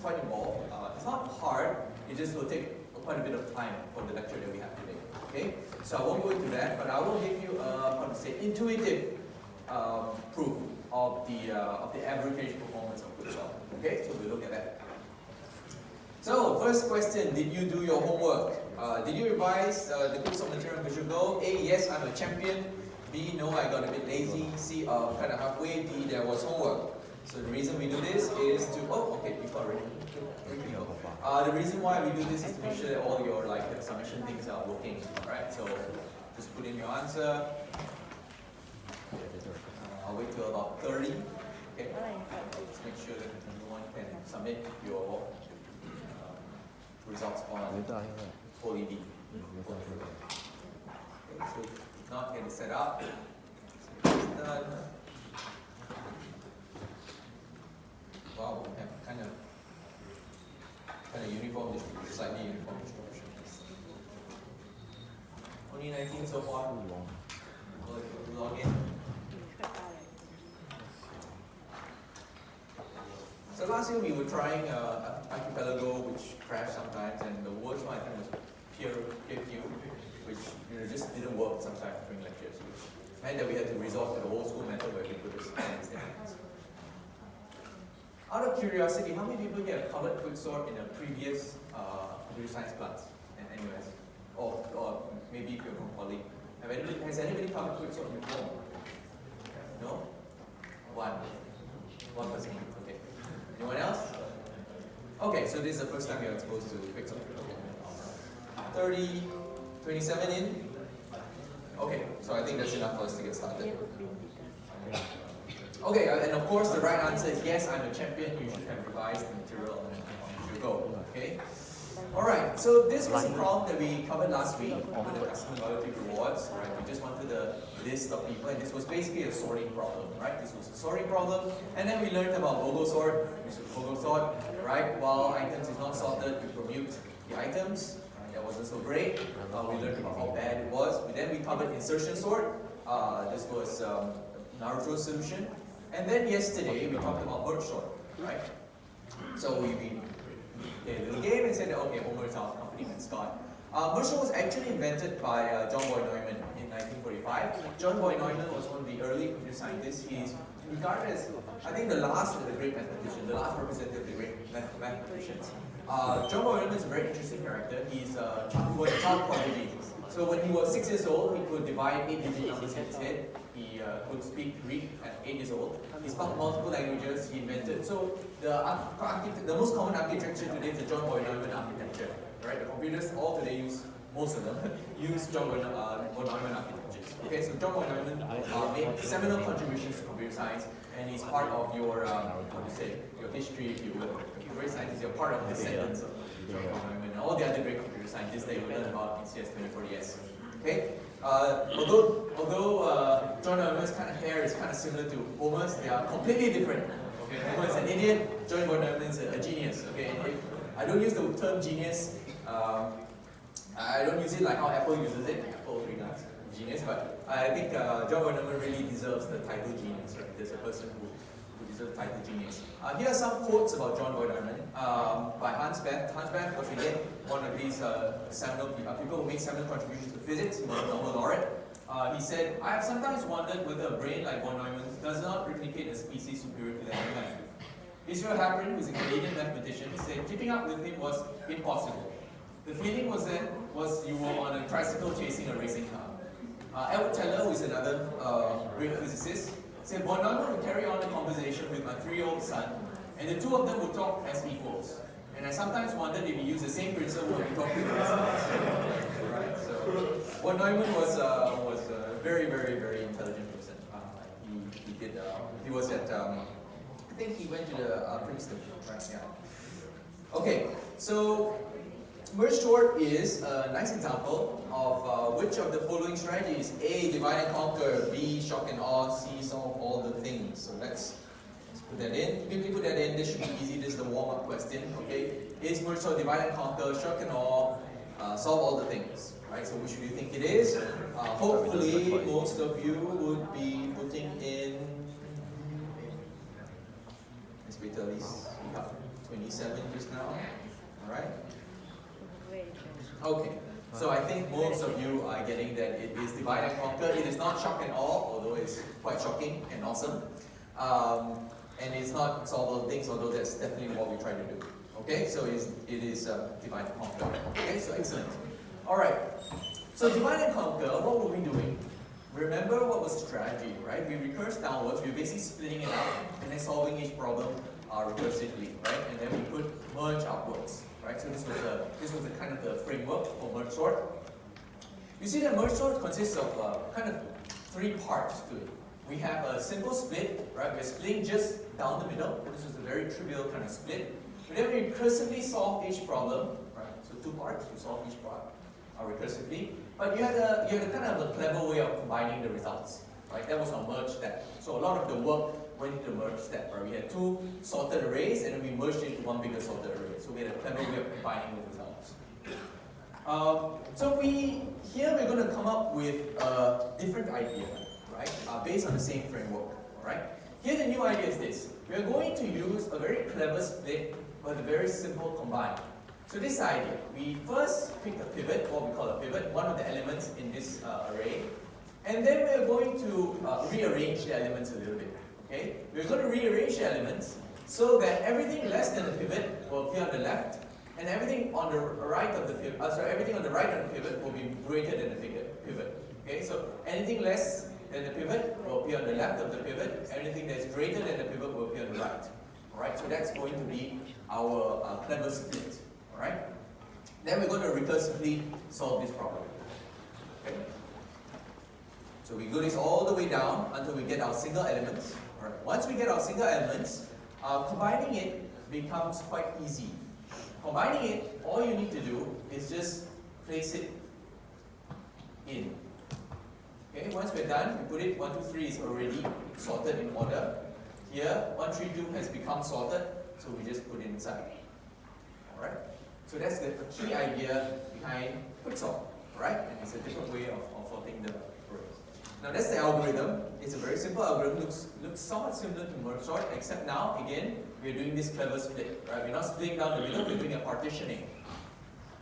quite involved. It's not hard, it just will take quite a bit of time for the lecture that we have today. Okay? So I won't go into that, but I will give you a, how to say, intuitive proof of the average performance of quicksort. Okay? So we'll look at that. So, first question, did you do your homework? Did you revise the quicksort material in Visual Go? A, yes, I'm a champion. B, no, I got a bit lazy. C, kind of halfway. D, there was homework. So the reason we do this is to, okay, you've got already. The reason why we do this is to make sure that all your submission things are working. Alright, so just put in your answer. I'll wait till about 30. Okay, let's make sure that everyone can submit your results on Poly B. Okay, so if not, get it set up. So it's done. Wow, we have kind of uniform distribution, slightly uniform distribution. Only 19 so far. We'll log in. So last year we were trying Archipelago, which crashed sometimes, and the worst one I think was PeerQ, which just didn't work sometimes during lectures, which meant that we had to resort to the old school method where we put this things. Out of curiosity, how many people here have covered quicksort in a previous computer science class in NUS? Or maybe if you're from Poly. Has anybody covered quicksort before? No? One person. Okay. Anyone else? Okay, so this is the first time you're exposed to quicksort. 30, 27 in? Okay, so I think that's enough for us to get started. Okay, and of course the right answer is yes, I'm a champion. You should have revised the material and you go. Okay? Alright, so this was a problem that we covered last week with the customer loyalty rewards. Right? We just wanted a list of people, and this was basically a sorting problem. Right? This was a sorting problem, and then we learned about BOGO sort. We should BOGO sort, right? While items is not sorted, we permute the items. Right? That wasn't so great. We learned about how bad it was. Then we covered insertion sort. This was Naruto's solution. And then yesterday we talked about merge sort, right? So we played a little game and said that, okay, Homer is our company mascot. Merge sort was actually invented by John Boy Neumann in 1945. John Boy Neumann was one of the early computer scientists. He's regarded as, I think, the last of the great mathematicians, the last representative of the great mathematicians. John Boy Neumann is a very interesting character. He's a child prodigy. So when he was 6 years old, he could divide 8-digit numbers in his head. He could speak Greek at 8 years old. He spoke multiple languages. He invented. So the most common architecture today is the John Boy Neumann architecture. Right? The computers all today use, most of them use John Boy Neumann architectures. Okay, so John Boy Neumann made seminal contributions to computer science, and he's part of your your history, if you will. Computer science is your part of the descendants of John Boy Neumann and all the other great computer scientists that you will learn about in CS2040S. Okay? Although John Neumann's kind of hair is kind of similar to Homer's, they are completely different. Okay? Homer is an idiot, John Boy Neumann is a genius. Okay? And I don't use the term genius. I don't use it like how Apple uses it. Apple regards genius, but I think John Boy Neumann really deserves the title genius. Right? There's a person who deserves the title genius. Here are some quotes about John Boy Neumann by Hans Bethe. Hans Bethe was again one of these seminal people who made seminal contributions to physics. He was a Nobel laureate. He said, I have sometimes wondered whether a brain like von Neumann's does not replicate a species superior to that of man. Israel Haprin, who is a Canadian mathematician, said keeping up with him was impossible. The feeling was you were on a tricycle chasing a racing car. Edward Teller, who is another great physicist, said von Neumann would carry on a conversation with my 3-year-old son, and the two of them would talk as equals. And I sometimes wondered if he used the same principle when he talked to his son. Right? So von Neumann was a very, very, very intelligent person. He was at I think he went to the Princeton, right? Yeah. Okay, so merge sort is a nice example of which of the following strategies: A, divide and conquer; B, shock and awe; C, sum of all the things. So let's put that in. Quickly put that in. This should be easy. This is the warm-up question. Okay, is merge sort divide and conquer, shock and awe, solve all the things? Right. So which do you think it is? Hopefully, most of you would be putting in. Let's wait till at least we have 20 27 just now. All right? Okay. So I think most of you are getting that it is divide and conquer. It is not shock and awe, although it's quite shocking and awesome. And it's not solve all things, although that's definitely what we try to do. Okay, so it is divide and conquer. Okay, so excellent. All right. So divide and conquer, what were we doing? Remember what was the strategy, right? We recurse downwards. We're basically splitting it up and then solving each problem recursively, right? And then we put merge upwards, right? So this was the kind of the framework for merge sort. You see that merge sort consists of kind of three parts to it. We have a simple split, right? We're splitting just down the middle. This is a very trivial kind of split. But then we recursively solve each problem, right? So two parts, you solve each part recursively. But you had a kind of a clever way of combining the results, right? That was our merge step. So a lot of the work went into the merge step, right? We had two sorted arrays and then we merged into one bigger sorted array. So we had a clever way of combining the results. Here we're going to come up with a different idea, right? Based on the same framework, all right? Here the new idea is this. We are going to use a very clever split, but a very simple combine. So this idea, we first pick a pivot, what we call a pivot, one of the elements in this array, and then we're going to rearrange the elements a little bit. Okay, we're going to rearrange the elements so that everything less than the pivot will appear on the left, and everything on the right of the pivot, everything on the right of the pivot will be greater than the pivot. Okay, so anything less than the pivot will appear on the left of the pivot. Anything that's greater than the pivot will appear on the right. All right, so that's going to be our clever split. All right. Then we're going to recursively solve this problem. Okay. So we do this all the way down until we get our single elements. All right. Once we get our single elements, combining it becomes quite easy. Combining it, all you need to do is just place it in. Okay, once we're done, we put it 1, 2, 3 is already sorted in order. Here, 1, 3, 2 has become sorted, so we just put it inside. Alright? So that's the key idea behind quicksort. Right? And it's a different way of sorting the arrays. Now that's the algorithm. It's a very simple algorithm. Looks somewhat similar to merge sort, except now, again, we're doing this clever split. Right? We're not splitting down the middle, we're doing a partitioning.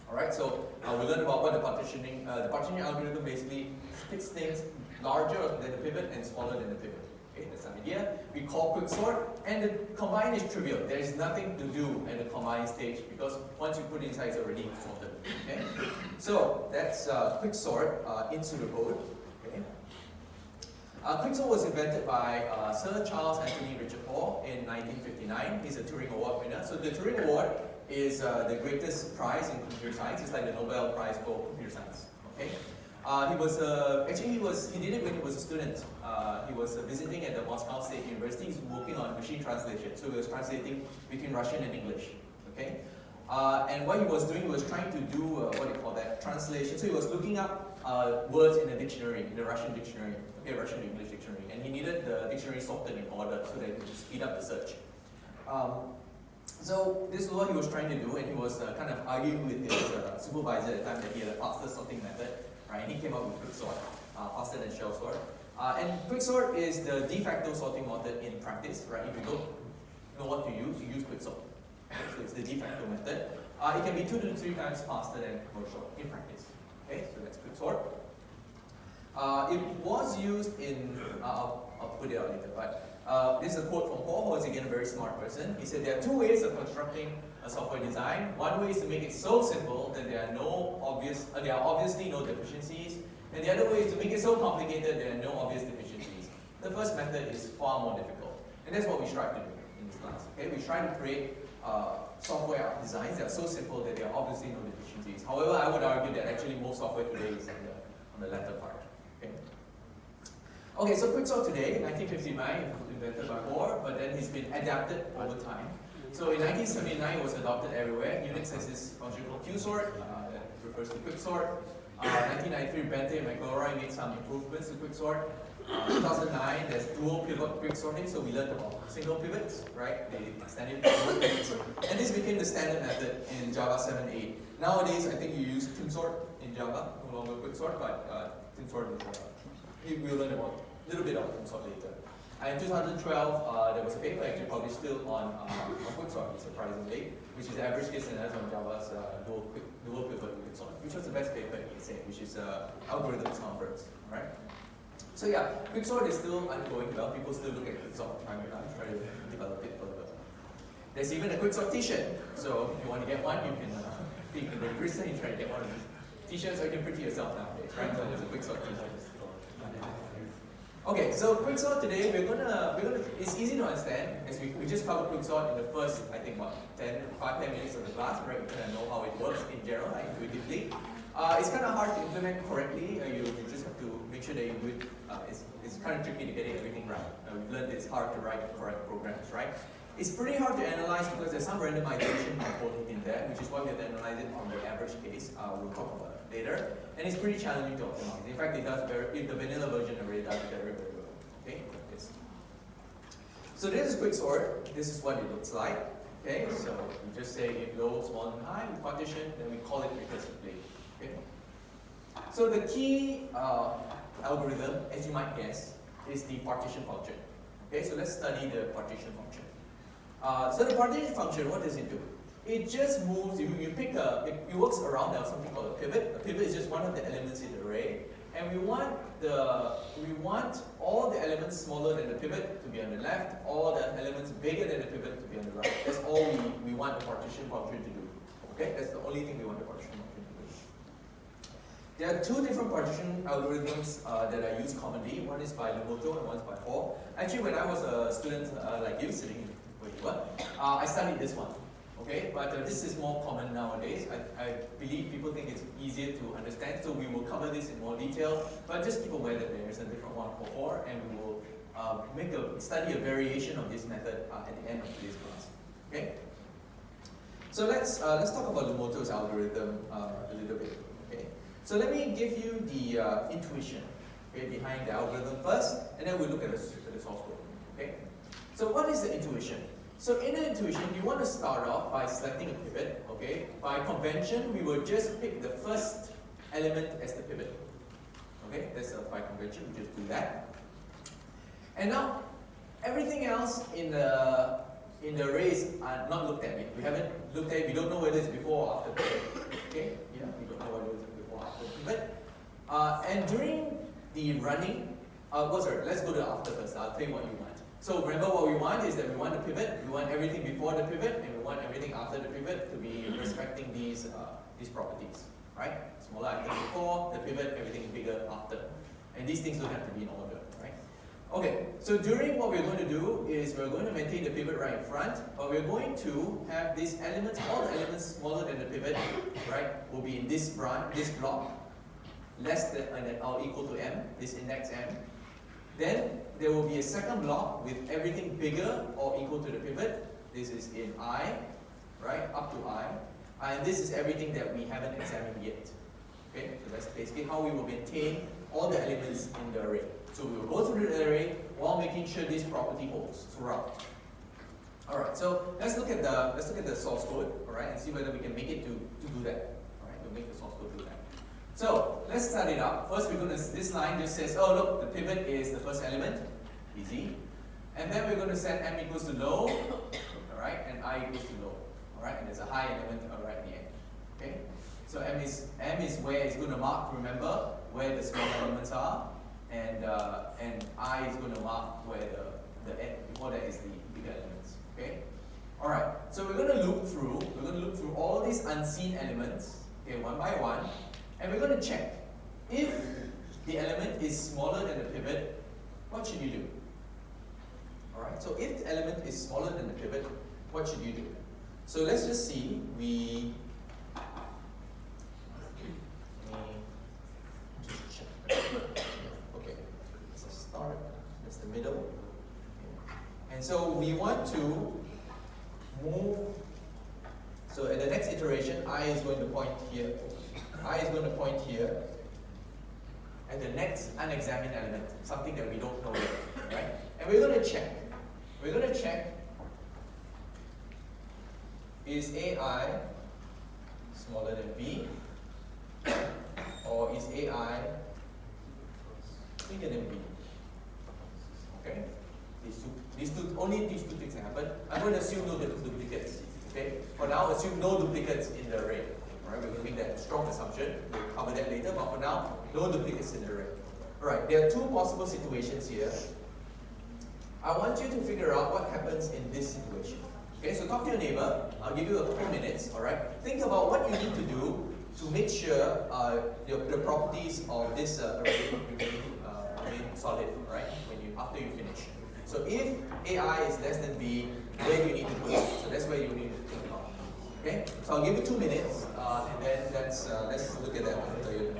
Alright, so we learned about what the partitioning algorithm basically splits things larger than the pivot and smaller than the pivot. Okay, that's the idea. We call quicksort, and the combine is trivial. There is nothing to do at the combine stage because once you put it inside, it's already sorted. Okay, so that's quicksort into the code. Okay. Quicksort was invented by Sir Charles Anthony Richard Hall in 1959. He's a Turing Award winner. So the Turing Award is the greatest prize in computer science. It's like the Nobel Prize for computer science. Okay, he did it when he was a student. He was visiting at the Moscow State University. He's working on machine translation, so he was translating between Russian and English. Okay, and what he was doing, he was trying to do what do you call that, translation. So he was looking up words in a dictionary, in the Russian dictionary, okay, Russian English dictionary, and he needed the dictionary sorted in order so that he could speed up the search. So this is what he was trying to do, and he was kind of arguing with his supervisor at the time that he had a faster sorting method, right? And he came up with quicksort, faster than shell sort. And quicksort is the de facto sorting method in practice, right? If you don't know what to use, you use quicksort. So it's the de facto method. It can be 2 to 3 times faster than merge sort in practice. Okay, so that's quicksort. It was used in, I'll put it out later, but this is a quote from Paul, who is again a very smart person. He said there are 2 ways of constructing a software design. One way is to make it so simple that there are obviously no deficiencies, and the other way is to make it so complicated there are no obvious deficiencies. The first method is far more difficult, and that's what we strive to do in this class. Okay, we try to create software designs that are so simple that there are obviously no deficiencies. However, I would argue that actually most software today is on the latter part. Okay, so quicksort today, 1959, invented by Bohr, but then it's been adapted over time. So in 1979, it was adopted everywhere. Unix has this function called qsort, that refers to quicksort. 1993, Bente and McElroy made some improvements to quicksort. 2009, there's dual pivot quicksorting, so we learned about single pivots, right? They extended to dual pivots. And this became the standard method in Java 7.8. Nowadays, I think you use timsort in Java, no longer quicksort, but timsort is we'll learn about a little bit of timsort later. And in 2012, there was a paper actually published still on quicksort, surprisingly, which is the average case analysis on Java's dual pivot quicksort, which was the best paper in SA, which is algorithms conference, right? So yeah, quicksort is still undergoing well. People still look at quicksort time to time, try to develop it further. There's even a quicksort t-shirt. So if you want to get one, you can register and try to get one of these t-shirts, or you can print it yourself nowadays, right? So there's a quicksort t-shirt. Okay, so quicksort today, it's easy to understand, as we just covered quicksort in the first, I think, what, 10 minutes of the class, right? You kind of know how it works in general, like, intuitively. It's kind of hard to implement correctly. You just have to make sure that you do it. It's kind of tricky to get everything right. We've learned it's hard to write correct programs, right? It's pretty hard to analyze because there's some randomization component in there, which is why we have to analyze it from the average case. We'll talk about it later. And it's pretty challenging to optimize. In fact, it does the vanilla version already does it very, very well. Okay, like this. So this is quicksort. This is what it looks like. Okay, so we just say if low, small, and high, we partition, then we call it recursively. Okay. So the key algorithm, as you might guess, is the partition function. Okay, so let's study the partition function. So the partition function, what does it do? It just moves, you pick it works around something called a pivot. A pivot is just one of the elements in the array. And we want all the elements smaller than the pivot to be on the left, all the elements bigger than the pivot to be on the right. That's all we want the partition function to do. Okay, that's the only thing we want the partition function to do. There are two different partition algorithms that are used commonly. One is by Lumoto and one is by Hall. Actually, when I was a student like you, sitting where you were, I studied this one. Okay, but this is more common nowadays. I believe people think it's easier to understand, so we will cover this in more detail. But just keep aware that there is a different one for Hall, and we will study a variation of this method at the end of today's class. Okay. So let's talk about Lumoto's algorithm a little bit. Okay. So let me give you the intuition behind the algorithm first, and then we'll look at the source code. Okay. So what is the intuition? So in the intuition, you want to start off by selecting a pivot. Okay. By convention, we will just pick the first element as the pivot. Okay. That's by convention. We just do that. And now everything else in the arrays are not looked at yet. We haven't looked at it. We don't know whether it's before or after pivot. Okay. Yeah. We don't know whether it's before or after pivot. And during the running, sorry. Let's go to after first. I'll tell you what you want. So remember what we want is that we want a pivot, we want everything before the pivot, and we want everything after the pivot to be respecting these properties, right? Smaller item before, the pivot, everything bigger after. And these things don't have to be in order, right? Okay, so during what we're going to do is we're going to maintain the pivot right in front, but we're going to have these elements, all the elements smaller than the pivot, right, will be in this branch, this block, less than or equal to m, this index m. Then there will be a second block with everything bigger or equal to the pivot. This is in I, right, up to I. And this is everything that we haven't examined yet. Okay, so that's basically how we will maintain all the elements in the array. So we will go through the array while making sure this property holds throughout. All right, so let's look at the source code, all right, and see whether we can make it to do that. All right, to make the source code do that. So let's start it up. First, this line just says, oh look, the pivot is the first element, easy. And then we're going to set m equals to low, all right, and I equals to low, all right, and there's a high element right at the end. Okay, so m is where it's going to mark. Remember where the small elements are, and I is going to mark where the end before that is the bigger elements. Okay, all right. So we're going to loop through. We're going to loop through all these unseen elements, okay, one by one. And we're going to check if the element is smaller than the pivot, what should you do? Alright, so if the element is smaller than the pivot, what should you do? So let's just see, just check. Okay, that's the start, that's the middle. And so we want to move, so at the next iteration, I is going to point here. I is going to point here at the next unexamined element, something that we don't know yet, right? And we're going to check. We're going to check, is AI smaller than B, or is AI bigger than B? Okay? only these two things happen. I'm going to assume no duplicates. Okay? For now, assume no duplicates in the array. Alright, we're going to make that strong assumption. We'll cover that later, but for now, no duplicates in the array. Alright, there are two possible situations here. I want you to figure out what happens in this situation. Okay, so talk to your neighbor. I'll give you a couple minutes. Alright, think about what you need to do to make sure the properties of this array remain solid. Right, after you finish. So if AI is less than B, where do you need to put it? So that's where you need to think about. Okay, so I'll give you 2 minutes, and then let's look at that after you.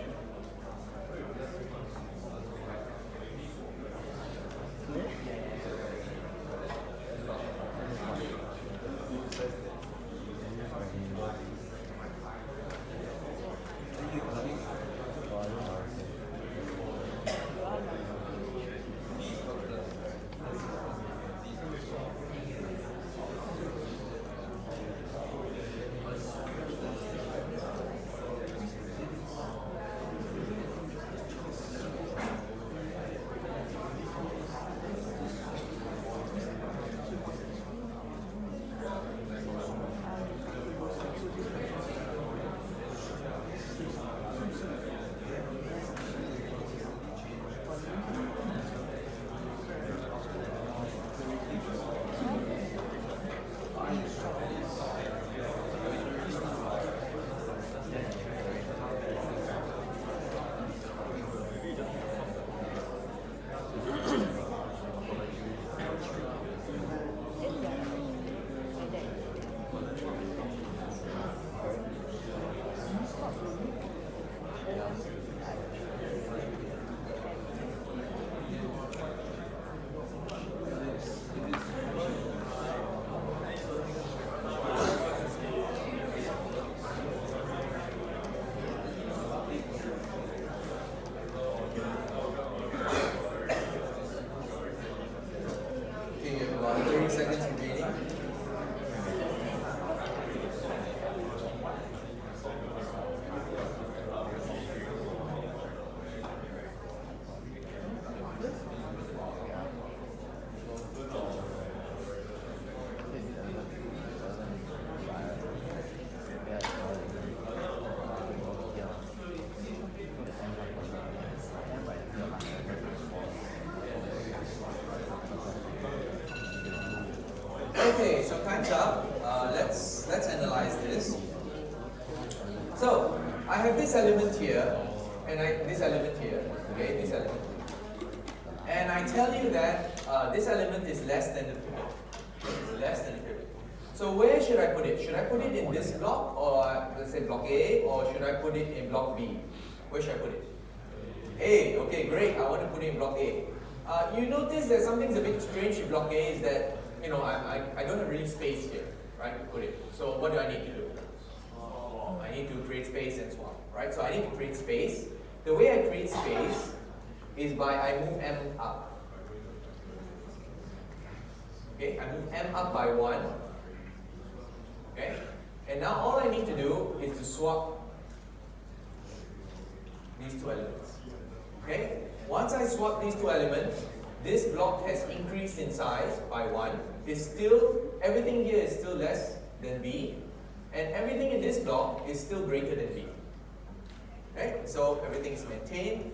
Okay, so time's up. Let's analyze this. So I have this element here, and this element here. Okay, this element. And I tell you that this element is less than the pivot. It's less than the pivot. So where should I put it? Should I put it in this block, or let's say block A, or should I put it in block B? Where should I put it? A. Okay, great. I want to put it in block A. You notice that something's a bit strange with block A is that I don't have really space here, right, to put it. So what do I need to do? I need to create space and swap, right? So I need to create space. The way I create space is I move M up. Okay, I move M up by 1. Okay, and now all I need to do is to swap these two elements. Okay, once I swap these two elements, this block has increased in size by 1. Everything here is still less than B, and everything in this block is still greater than B. Okay, so everything is maintained.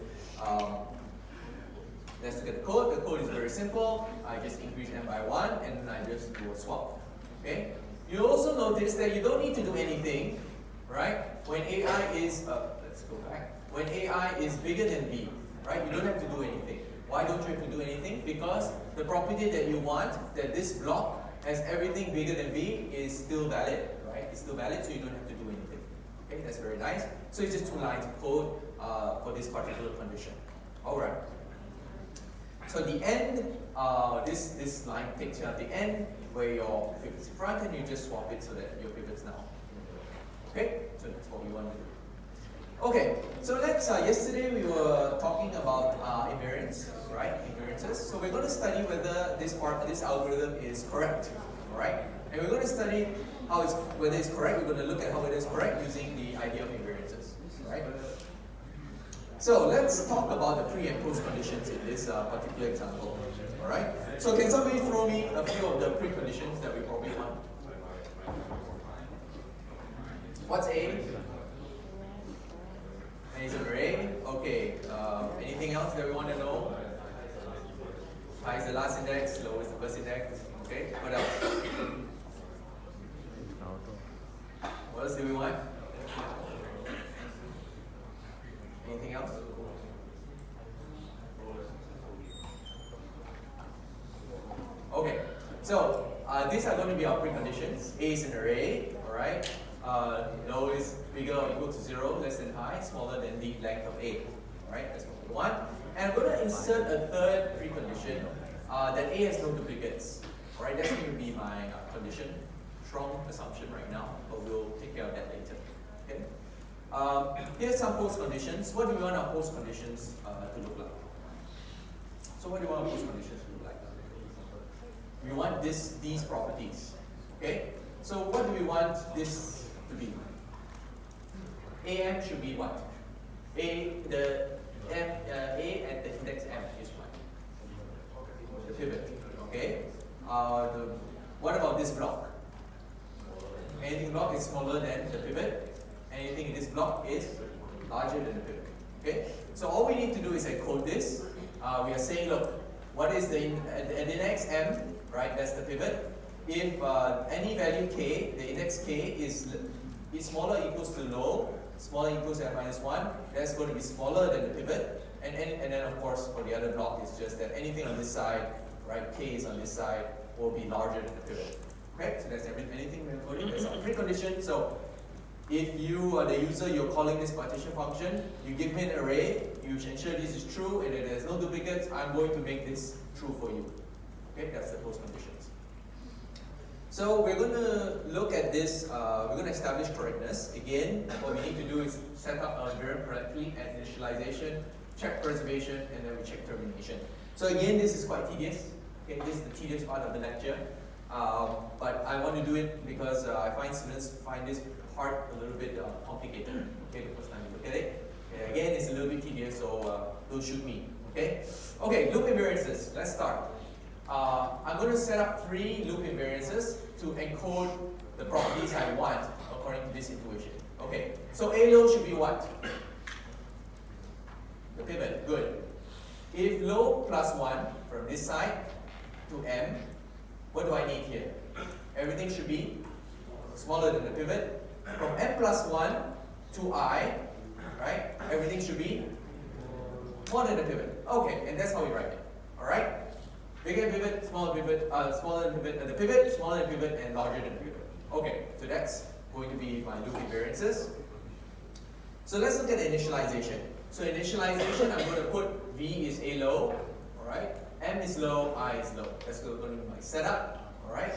Let's look at the code. The code is very simple. I just increase M by 1, and I just do a swap. Okay. You also notice that you don't need to do anything, right? When AI is let's go back. When AI is bigger than B, right? You don't have to do anything. Why don't you have to do anything? Because the property that you want, that this block has everything bigger than B, is still valid, right? It's still valid, so you don't have to do anything. Okay, that's very nice. So it's just 2 lines of code for this particular condition. All right. So the end, this line takes you at the end where your pivot's in front, and you just swap it so that your pivot's now. Okay, so that's what we want to do. Okay, so yesterday we were talking about invariance, right? Invariances. So we're going to study whether this algorithm is correct, all right? And we're going to study whether it's correct. We're going to look at how it is correct using the idea of invariances, right? So let's talk about the pre and post conditions in this particular example. Alright? So can somebody throw me a few of the preconditions that we probably want? What's A? A is an array. Okay. Anything else that we want to know? High is the last index, low is the first index. Okay. What else? What else do we want? Anything else? Okay. So these are going to be our preconditions. A is an array. All right. Low is bigger or equal to 0, less than high, smaller than the length of A. Alright, that's what we want. And I'm going to insert a third precondition that A has no duplicates. Alright, that's going to be my condition. Strong assumption right now, but we'll take care of that later. Okay. Here's some post conditions. What do we want our post conditions to look like? So what do we want our post conditions to look like? We want these properties. Okay. So what do we want this to be? AM should be what? A at the index M is what? The pivot. Okay. What about this block? Anything block is smaller than the pivot. Anything in this block is larger than the pivot. Okay. So all we need to do is encode this. We are saying, look, what is the at the index M? Right. That's the pivot. If any value k, the index k is smaller equals to low, smaller equals to n-1, that's going to be smaller than the pivot. And then of course for the other block it's just that anything on this side, right, k is on this side, will be larger than the pivot. Okay, so that's anything we're encoding. That's our precondition. So if you are the user, you're calling this partition function, you give me an array, you ensure this is true and that there's no duplicates, I'm going to make this true for you. Okay, that's the post conditions. So we're going to look at this, we're going to establish correctness. Again, what we need to do is set up our invariant correctly at initialization, check preservation, and then we check termination. So again, this is quite tedious. Okay, this is the tedious part of the lecture. But I want to do it because I find students find this part a little bit complicated. Okay, the first time you look at it. Okay, again, it's a little bit tedious, so don't shoot me. Okay? Okay, loop invariances. Let's start. I'm going to set up 3 loop invariances to encode the properties I want according to this intuition. Okay, so A low should be what? The pivot, good. If low plus 1 from this side to M, what do I need here? Everything should be smaller than the pivot. From M plus 1 to I, right? Everything should be smaller than the pivot. Okay, and that's how we write it. Alright? Bigger pivot, smaller pivot, smaller than pivot, the pivot, smaller than pivot, and larger than pivot. Okay, so that's going to be my loop invariances. So let's look at the initialization. So initialization, I'm going to put V is A low, alright? M is low, I is low. That's going to be my setup, alright?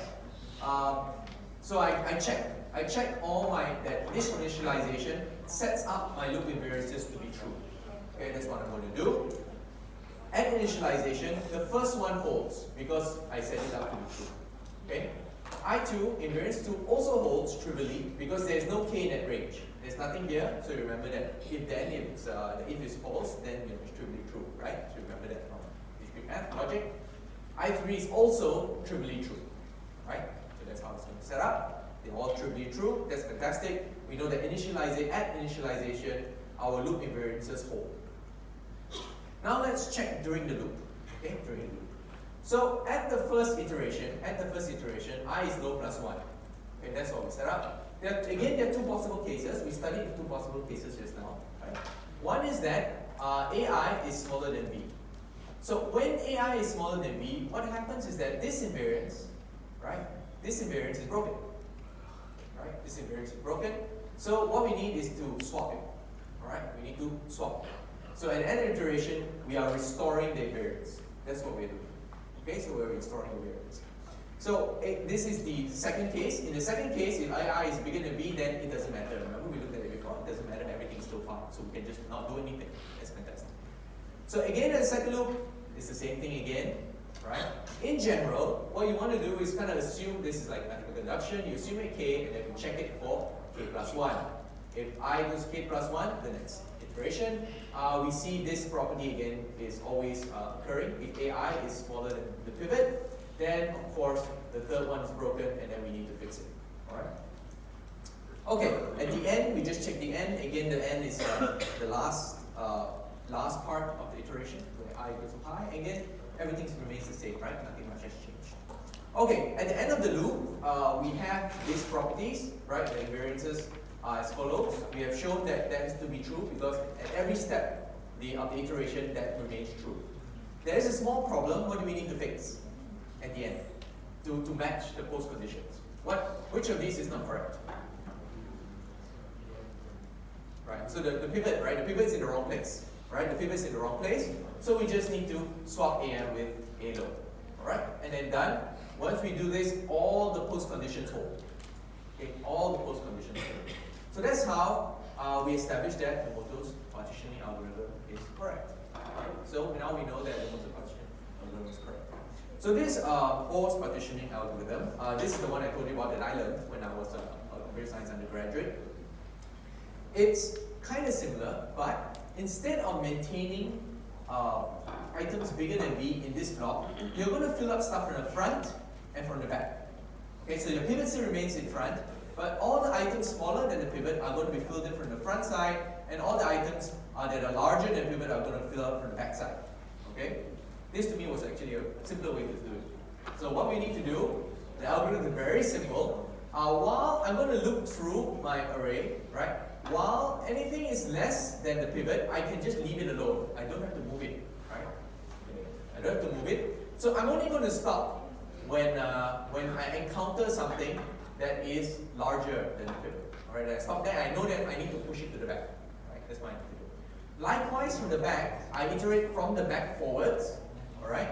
So I check all that this initialization sets up my loop invariances to be true. Okay, that's what I'm going to do. At initialization, the first one holds because I set it up to be true. Okay? I2, invariance 2 also holds trivially because there is no k in that range. There's nothing here, so you remember that if the if is false, then it's trivially true, right? So remember that from discrete math logic. I3 is also trivially true, right? So that's how it's going to set up. They're all trivially true. That's fantastic. We know that at initialization, our loop invariances hold. Now let's check during the loop. Okay, during the loop. So at the first iteration, I is low plus 1. Okay, that's what we set up. There are 2 possible cases. We studied the 2 possible cases just now. Right? One is that AI is smaller than B. So when AI is smaller than B, what happens is that this invariance, right? This invariance is broken. Right? This invariance is broken. So what we need is to swap it. Alright? We need to swap it. So at end iteration, we are restoring the invariance. That's what we're doing. Okay, so we're restoring the invariance. So this is the second case. In the second case, if I is bigger than B, then it doesn't matter. Remember we looked at it before? It doesn't matter, everything's still fine. So we can just not do anything. That's fantastic. So again, in the second loop, it's the same thing again. Right? In general, what you want to do is kind of assume this is like mathematical induction. You assume a k and then you check it for k plus 1. If I goes k plus 1, then it's iteration, we see this property again is always occurring. If AI is smaller than the pivot, then of course the third one is broken and then we need to fix it. Alright? Okay, at the end, we just check the end. Again, the end is the last part of the iteration, where I equals to pi. Again, everything remains the same, right? Nothing much has changed. Okay, at the end of the loop, we have these properties, right? The invariances are as follows. We have shown that that is to be true because at every step of the iteration, that remains true. There is a small problem. What do we need to fix at the end to match the post conditions? Which of these is not correct? Right, so the pivot, right? The pivot is in the wrong place, right? The pivot is in the wrong place, so we just need to swap AM with A low, all right? And then done. Once we do this, all the post conditions hold. Okay, all the post conditions hold. So that's how we establish that the Moto's partitioning algorithm is correct. Right? So now we know that the Moto's partitioning algorithm is correct. So this post partitioning algorithm, this is the one I told you about that I learned when I was a computer science undergraduate. It's kind of similar, but instead of maintaining items bigger than B in this block, you're going to fill up stuff from the front and from the back. Okay, so your pivot still remains in front, but all the items smaller than the pivot are going to be filled in from the front side, and all the items that are larger than the pivot are going to fill up from the back side. Okay, this to me was actually a simpler way to do it. So what we need to do, the algorithm is very simple. While I'm going to look through my array, right? While anything is less than the pivot, I can just leave it alone. I don't have to move it, right? I don't have to move it. So I'm only going to stop when I encounter something that is larger than the pivot. All right, I stop there. I know that I need to push it to the back. Right, that's my pivot. Likewise, from the back, I iterate from the back forwards. All right,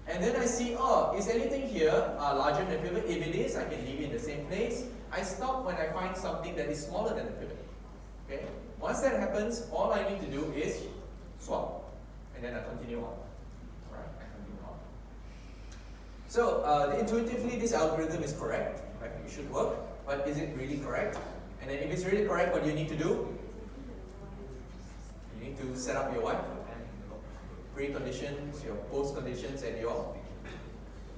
and then I see, oh, is anything here larger than the pivot? If it is, I can leave it in the same place. I stop when I find something that is smaller than the pivot. Okay. Once that happens, all I need to do is swap, and then I continue on. Right? I continue on. So intuitively, this algorithm is correct. Right? It should work, but is it really correct? And then if it's really correct, what do you need to do? You need to set up your what? Preconditions, your post conditions, and your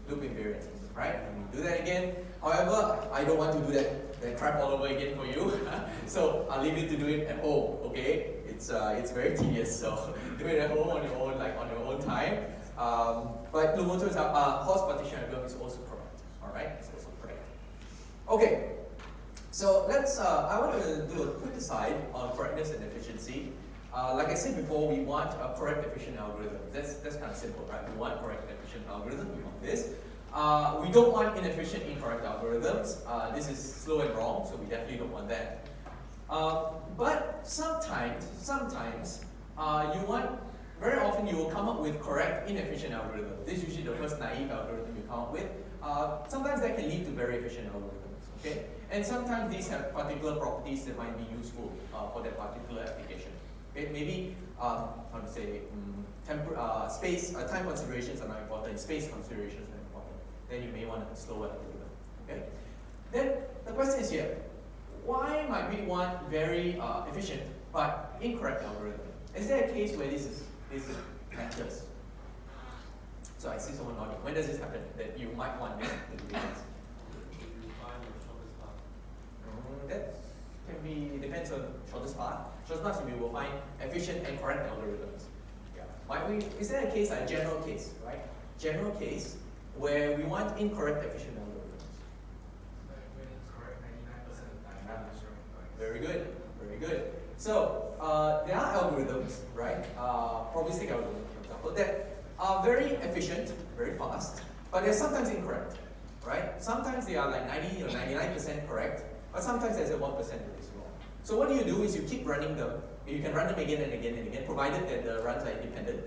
loop invariances. Right? And we do that again. However, I don't want to do that crap all over again for you. So I'll leave you to do it at home. Okay? It's very tedious. So do it at home on your own, like on your own time. But Lumoto's post partition algorithm is also correct. All right? It's also correct. Okay. So let's. I want to do a quick aside on correctness and efficiency. Like I said before, we want a correct efficient algorithm. That's kind of simple, right? We want correct efficient algorithm. We want this. We don't want inefficient, incorrect algorithms. This is slow and wrong, so we definitely don't want that. But sometimes you want, very often you will come up with correct, inefficient algorithms. This is usually the first naive algorithm you come up with. Sometimes that can lead to very efficient algorithms, okay? And sometimes these have particular properties that might be useful for that particular application. Okay? Maybe, how to say, time considerations are not important, space considerations are important. Then you may want a slower algorithm. Okay? Then the question is here, why might we want very efficient but incorrect algorithm? Is there a case where this matters? So I see someone nodding. When does this happen? That you might want this to be this? That can be, depends on shortest path. Shortest path, we will find efficient and correct algorithms. Yeah. Might we? Is there a case, like general case, right? General case where we want incorrect efficient algorithms. When it's correct 99% of the time. Very good, very good. So there are algorithms, right? Probabilistic algorithms, for example, that are very efficient, very fast, but they're sometimes incorrect, right? Sometimes they are like 90 or 99% correct, but sometimes there's a 1% that is wrong. So what you do is you keep running them. You can run them again and again and again, provided that the runs are independent,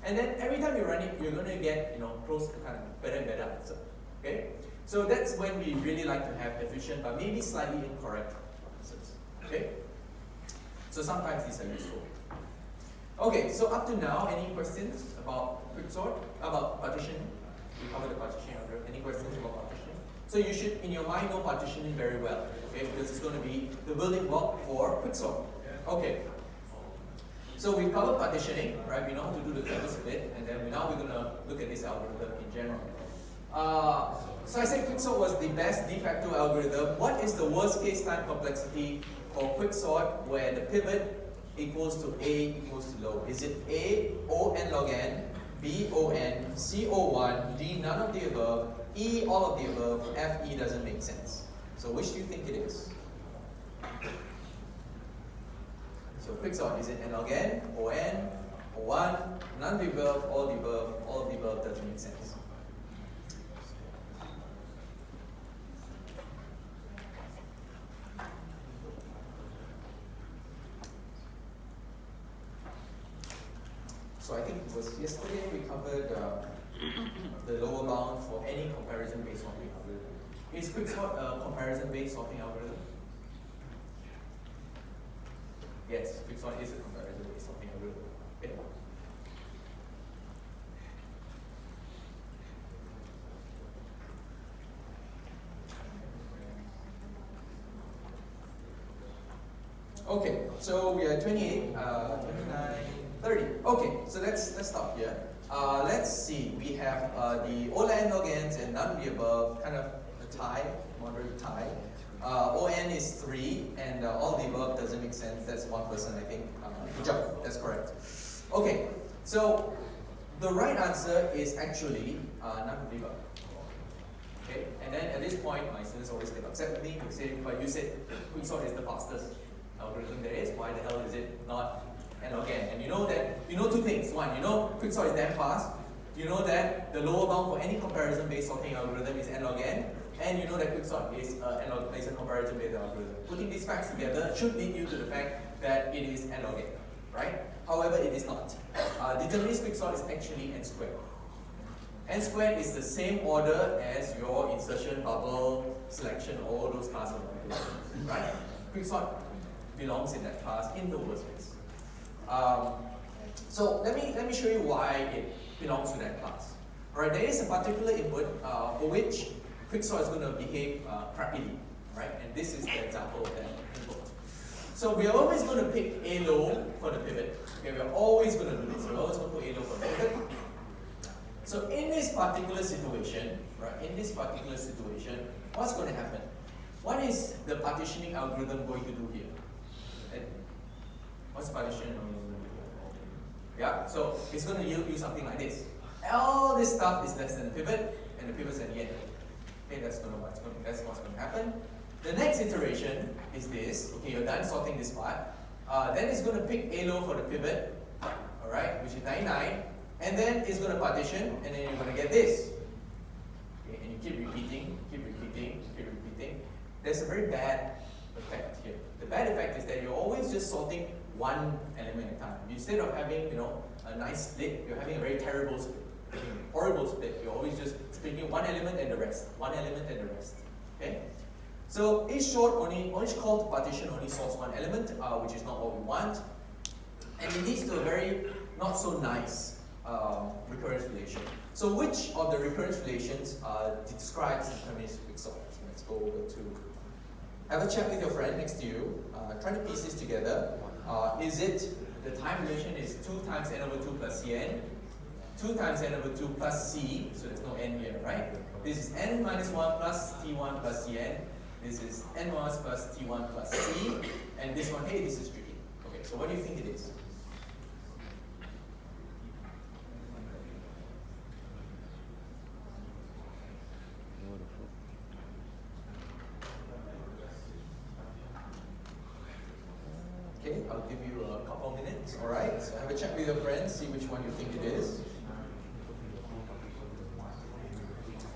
and then every time you run it, you're going to get close to kind of better and better answer. Okay? So that's when we really like to have efficient but maybe slightly incorrect answers. Okay? So sometimes these are useful. Okay, so up to now, any questions about quicksort? About partitioning? We covered the partitioning algorithm. Any questions about partitioning? So you should, in your mind, know partitioning very well, okay? Because it's going to be the building block for quicksort. Okay. So we've covered partitioning, right? We know how to do the table split, and then now we're going to look at this algorithm in general. So I said quicksort was the best de facto algorithm. What is the worst case time complexity for quicksort where the pivot equals to A equals to low? Is it A, O n log n, B, O n, C, O1, D, none of the above, E, all of the above, F, E doesn't make sense? So which do you think it is? So quicksort, is it n log n, O n, O1, none of the above, all of the above doesn't make sense? So I think it was yesterday we covered the lower bound for any comparison-based sorting algorithm. Is quicksort a comparison-based sorting algorithm? Yes, quicksort is a comparison-based sorting algorithm. Okay. Okay, so we are 28, 29, 30. Okay, so let's stop here. Let's see. We have the O n log n's and none of the above, kind of a tie, moderate tie. O n is 3, and all of the above doesn't make sense. That's 1%, I think. Good job. That's correct. Okay, so the right answer is actually none of the above. Okay, and then at this point, my students always get upset with me. They say, but you said quicksort is the fastest algorithm there is. Why the hell is it not n log n? And you know two things. One, you know quicksort is damn fast. You know that the lower bound for any comparison-based sorting algorithm is n log n. And you know that quicksort is a comparison-based algorithm. Putting these facts together should lead you to the fact that it is n log n, right? However, it is not. Determinist quicksort is actually n squared. N squared is the same order as your insertion, bubble, selection, all those class of algorithms, right? Quicksort belongs in that class in the worst case. So let me show you why it belongs to that class. Alright, there is a particular input for which quicksort is going to behave crappily, right? And this is the example of that input. So we are always going to pick A low for the pivot. Okay, we are always going to do this. We're always going to put A low for the pivot. So in this particular situation, right? In this particular situation, what's going to happen? What is the partitioning algorithm going to do here? What's partition? Yeah, so it's going to yield you something like this. All this stuff is less than the pivot, and the pivot's at the end. Okay, that's what's going to happen. The next iteration is this. Okay, you're done sorting this part. Then it's going to pick A low for the pivot, all right, which is 99, and then it's going to partition, and then you're going to get this. Okay, and you keep repeating, keep repeating, keep repeating. There's a very bad effect here. The bad effect is that you're always just sorting one element at a time. Instead of having, a nice split, you're having a very terrible split, horrible split. You're always just splitting one element and the rest, one element and the rest. Okay. So each call to partition only sorts one element, which is not what we want, and it leads to a very not so nice recurrence relation. So which of the recurrence relations describes deterministic quicksort? Let's go over to have a chat with your friend next to you. Try to piece this together. Is it the time relation is 2 times n over 2 plus cn, 2 times n over 2 plus c, so there's no n here, right? This is n minus 1 plus t1 plus cn. This is n1 plus t1 plus c. And this one, hey, this is tricky. Okay, so what do you think it is? Okay, I'll give you a couple of minutes, all right? So have a chat with your friends, see which one you think it is.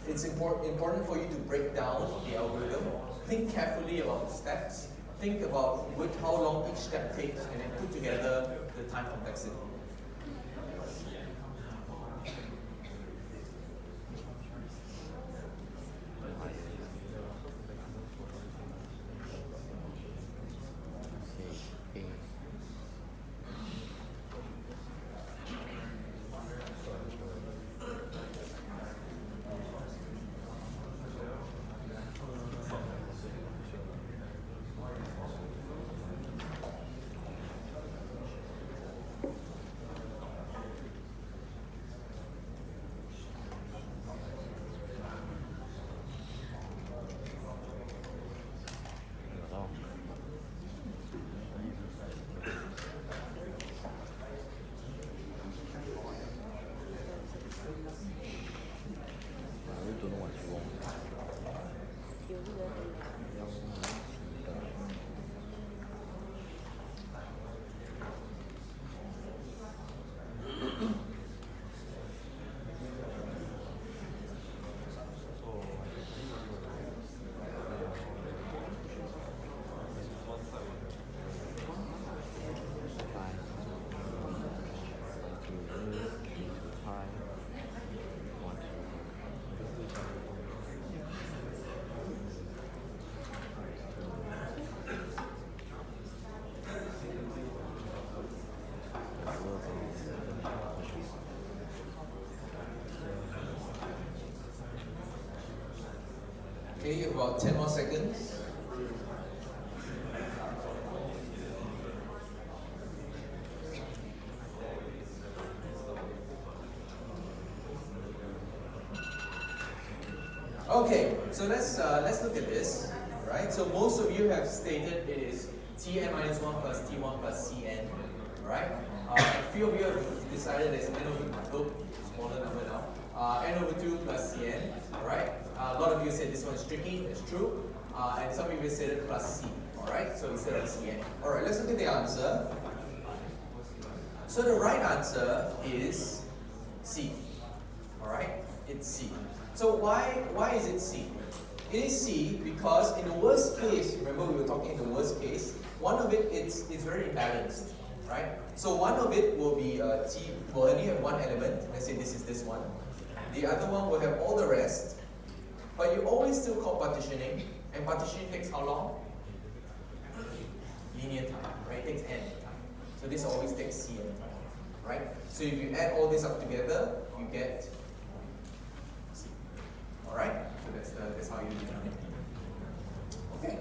It's important for you to break down the algorithm. Think carefully about the steps. Think about how long each step takes, and then put together the time complexity. Okay, about 10 more seconds. Okay, so let's look at this, right? So most of you have stated it is Tn minus 1 plus T1 plus Cn, right? A few of you have decided it's n over 2, smaller number now, n over 2 plus Cn, alright? A lot of you said this one is tricky, it's true. And some of you said it plus C, alright? So instead of Cn. Alright, let's look at the answer. So the right answer is C, alright? It's C. So why is it C? It is C because in the worst case, remember we were talking in the worst case, one of it is very imbalanced, right? So one of it will be T, will only have one element, let's say this is this one. The other one will have all the rest, but you always still call partitioning, and partitioning takes how long? Linear time, right? It takes n time. So this always takes Cn time, right? So if you add all this up together, you get C. Alright? So that's how you do it. Okay.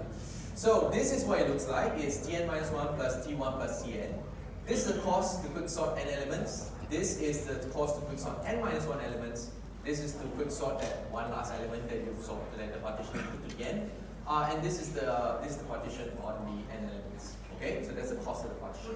So this is what it looks like. It's Tn minus 1 plus T1 plus Cn. This is the cost to quicksort n elements. This is the cost to quicksort n minus 1 elements. This is to quicksort that one last element that you've sorted, like the partition again. And this is the partition on the n elements. Okay, so that's the cost of the partition.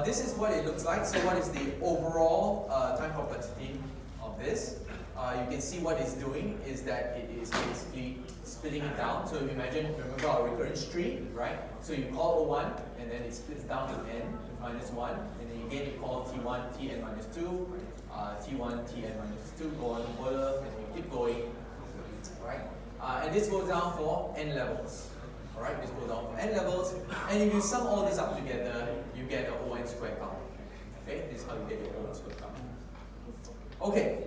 This is what it looks like. So what is the overall time complexity of this? You can see what it's doing is that it is basically splitting it down. So if you imagine, remember our recurrence tree, right? So you call O1, and then it splits down to n minus 1, and then again you call T1, Tn minus 2, T1, Tn minus 2, go on further, and you keep going, right? And this goes down for n levels. Alright, this goes down for n levels, and if you sum all this up together, you get an O(n) squared count. Okay, this is how you get your O(n) squared count. Okay,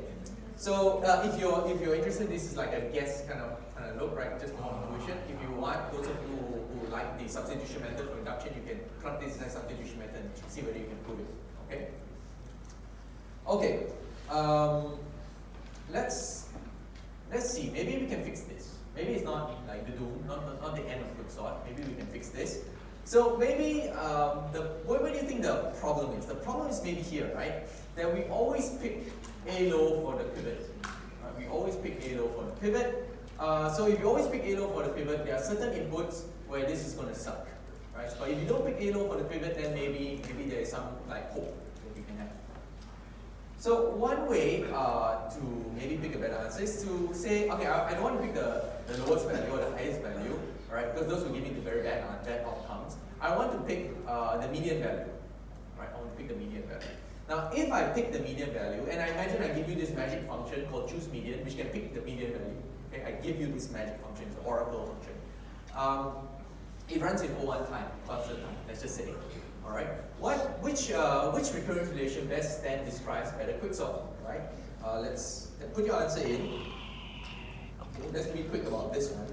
so if you're interested, this is like a guess kind of look, right? Just more intuition. If you want, those of you who like the substitution method for induction, you can plug this in a substitution method and see whether you can prove it. Okay. Okay. Let's see. Maybe we can fix this. Maybe it's not like the doom, not the end of quicksort. Maybe we can fix this. So maybe what do you think the problem is? The problem is maybe here, right? That we always pick A low for the pivot. We always pick A low for the pivot. So if you always pick A low for the pivot, there are certain inputs where this is going to suck, right? But if you don't pick A low for the pivot, then maybe there is some like hope that we can have. So one way to maybe pick a better answer is to say, okay, I don't want to pick the lowest value or the highest value, right? Because those will give me the very bad outcomes. I want to pick the median value, right? I want to pick the median value. Now, if I pick the median value, and I imagine I give you this magic function called choose median, which can pick the median value. Okay, I give you this magic function, it's an oracle function. It runs in O1 time, cluster time. Let's just say. All right. Which recurrence relation best then describes better quicksort? Right. Let's put your answer in. Okay, let's be quick about this one.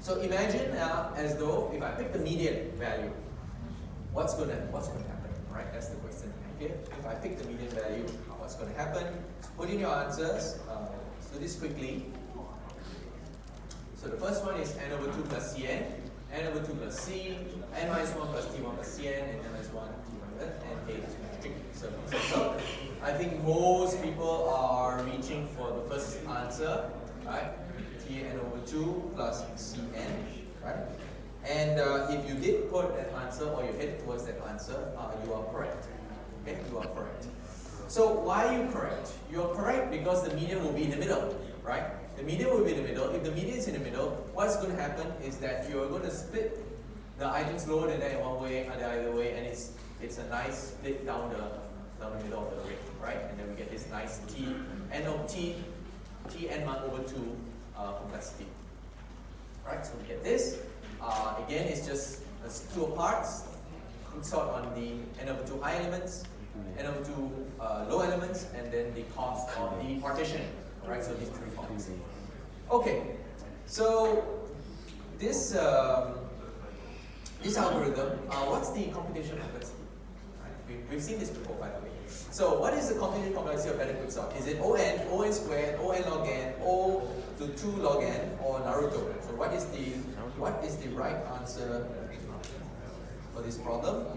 So imagine as though if I pick the median value, what's gonna happen? Right. That's the question. Okay. If I pick the median value, what's gonna happen? So put in your answers. Let's do this quickly. So the first one is n over 2 plus Cn, n over 2 plus C, n minus 1 plus T1 plus Cn, and n minus 1 T1 and A is metric. So I think most people are reaching for the first answer, right? Tn over 2 plus Cn, right? And if you did put that answer or you head towards that answer, you are correct. Okay, you are correct. So why are you correct? You are correct because the median will be in the middle, right? the median will be in the middle. If the median is in the middle, what's going to happen is that you're going to split the items lower than that in one way and the other way, and it's a nice split down the middle of the array, right? And then we get this nice n over 2 complexity. Right, so we get this. Again, it's just two parts. Sort on the n over 2 high elements, n over 2 low elements, and then the cost of the partition. Right, so these three forms. Okay, so this algorithm, what's the computational complexity? Right? We've seen this before, by the way. So what is the computational complexity of better quicksort? Is it O(n squared, O(n log n, O to 2 log n, or Naruto? So what is the right answer for this problem?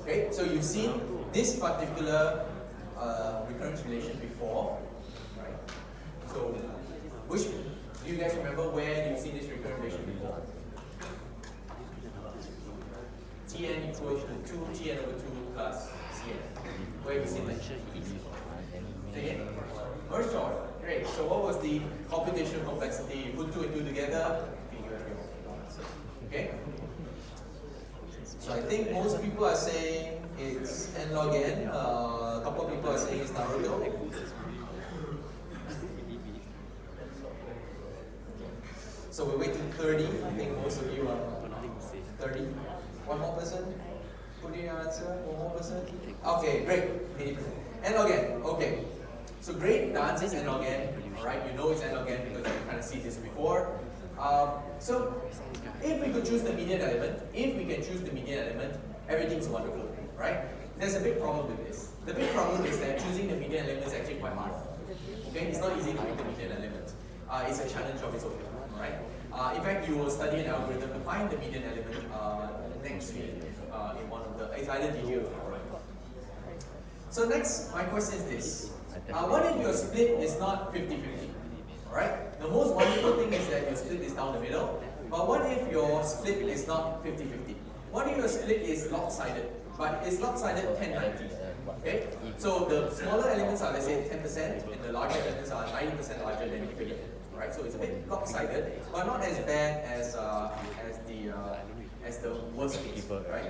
Okay, so you've seen this particular recurrence relation before, right? So do you guys remember where you've seen this recurrence relation before? Tn equals to 2Tn over 2 plus Cn. Where have you seen that? Again? Merge order. Great. So what was the computational complexity? You put 2 and 2 together, okay, you have your answer. Okay? So I think most people are saying it's n log n. A couple of people are saying it's Naruto. So we wait till 30. I think most of you are 30. One more person? Put in your answer. One more person? Okay, great. 80%. N log n. Okay. So great. The answer is n log n. Alright, you know it's n log n because you kind of see this before. So if we could choose the median element, everything's wonderful, right? There's a big problem with this. The big problem is that choosing the median element is actually quite hard. Okay, it's not easy to pick the median element. It's a challenge of its own, right? In fact, you will study an algorithm to find the median element next week in one of the, it's either DG or tomorrow. So next, my question is this. What if your split is not 50-50? Alright? The most wonderful thing is that your split is down the middle. But what if your split is not 50-50? What if your split is lopsided? But it's lopsided 10-90. Okay? So the smaller elements are, let's say, 10%, and the larger elements are 90% larger than 50%. Right? So it's a bit lopsided, but not as bad as the worst case. Right?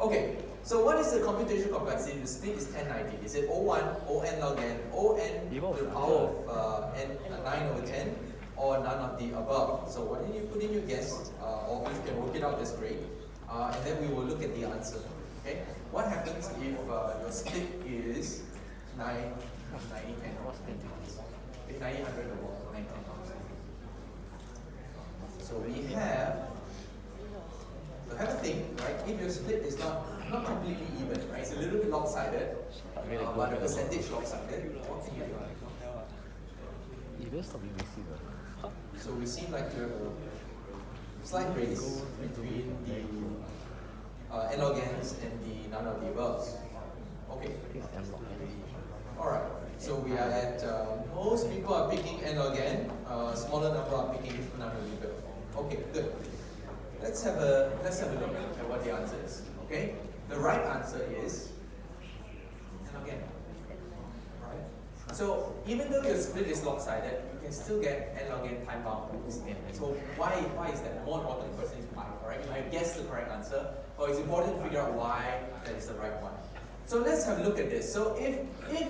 Okay. So what is the computational complexity? The split is 1090. Is it O1, On log n, On to the power of 9 over 10, or none of the above? So why don't you put in your guess, or if you can work it out, that's great. And then we will look at the answer. Okay? What happens if your split is 9, 90, 10, or 10? If 90, 100, or 9, 10. So we have a thing, right? If your split is not completely even, right? It's a little bit lopsided, but the percentage lopsided. What can you do? So we seem like to have a slight race between the n log n's and the none of the aboves. Okay. Alright. So we are at most people are picking n log n, smaller number are picking none of the above. Okay, good. Let's have a look at what the answer is. Okay? The right answer is n log n. Right? So even though your split is lopsided, you can still get n log n time bound. So why is that? The more important question is why. Alright? You might guess the correct answer, but it's important to figure out why that is the right one. So let's have a look at this. So if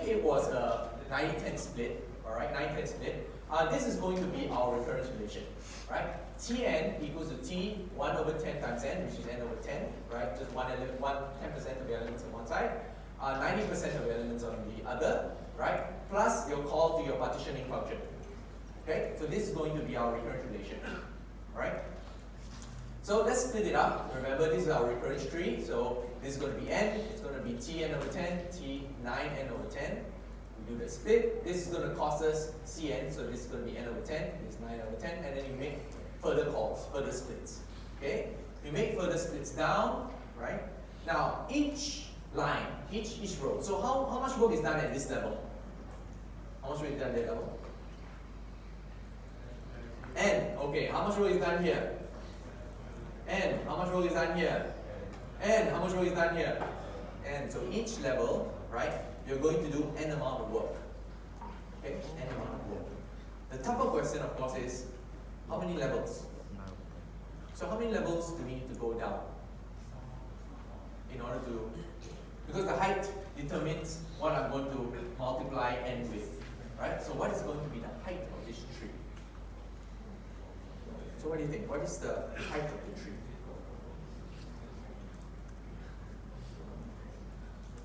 it was a 90-10 split, alright, 90-10 split, this is going to be our recurrence relation. Right? Tn equals to T 1 over 10 times n, which is n over 10, right? Just 10% of the elements on one side, 90% of the elements on the other, right? Plus your call to your partitioning function. Okay? So this is going to be our recurrence relation. Right? So let's split it up. Remember, this is our recurrence tree. So this is going to be n, it's going to be Tn over 10, T 9n over 10. We do the split. This is going to cost us Cn, so this is going to be n over 10, this is 9 over 10, and then you make further calls, further splits. Okay? You make further splits down, right? Now, each line, each row. So how much work is done at this level? How much work is done at that level? N. Okay, how much work is done here? N. How much work is done here? N. How much work is done here? N. So each level, right, you're going to do n amount of work. Okay? N amount of work. The tougher question, of course, is how many levels? So how many levels do we need to go down in order to, because the height determines what I'm going to multiply n with, right? So what is going to be the height of this tree? So what do you think? What is the height of the tree?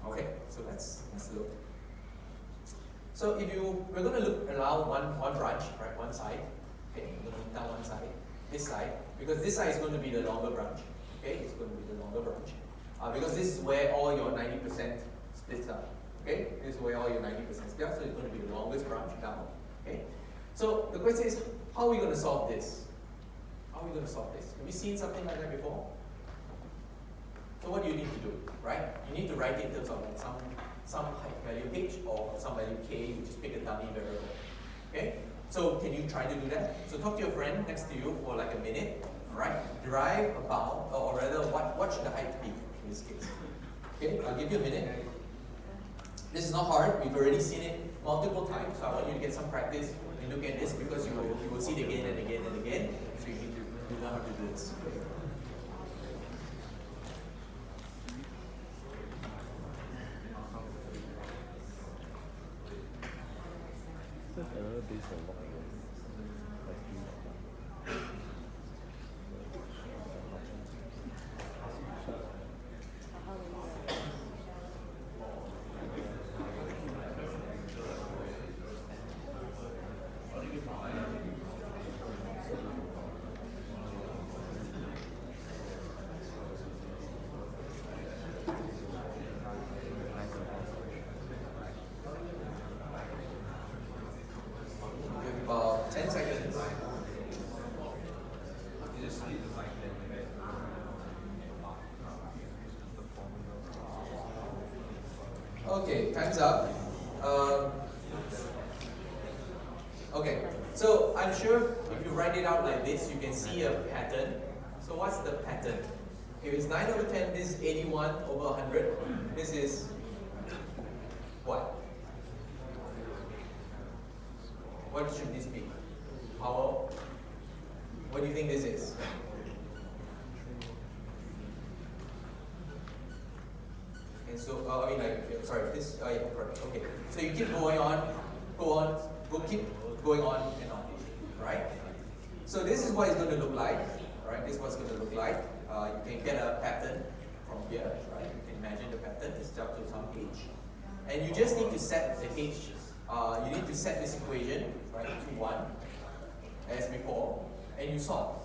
Okay, so let's look. So if we're going to look around one branch, right, one side. Okay, we're going to look down one side, this side, because this side is going to be the longer branch. Okay, it's going to be the longer branch. Because this is where all your 90% splits up. Okay, this is where all your 90% splits up, so it's going to be the longest branch down. Okay, so the question is, how are we going to solve this? How are we going to solve this? Have you seen something like that before? So what do you need to do, right? You need to write it in terms of like some height value h or some value k, you just pick a dummy variable. Okay? So can you try to do that? So talk to your friend next to you for like a minute, alright? Derive about, or rather, what should the height be in this case? Okay, I'll give you a minute. This is not hard, we've already seen it multiple times, so I want you to get some practice and look at this because you will see it again and again and again, so you need to learn how to do this. About 10 seconds. Okay, time's up. Okay, so I'm sure if you write it out like this, you can see a pattern. So what's the pattern? If it's 9 over 10, this is 81 over 100. This is what? What should this be? Power? What do you think this is? And so, I mean, like, sorry, this, yeah, correct. Okay. So you keep going on, keep going on and on, right? So this is what it's going to look like, right? This is what it's going to look like. You can get a pattern from here, right? You can imagine the pattern. It's up to some h. And you just need to set the h. You need to set this equation, right, to 1, as before, and you solve,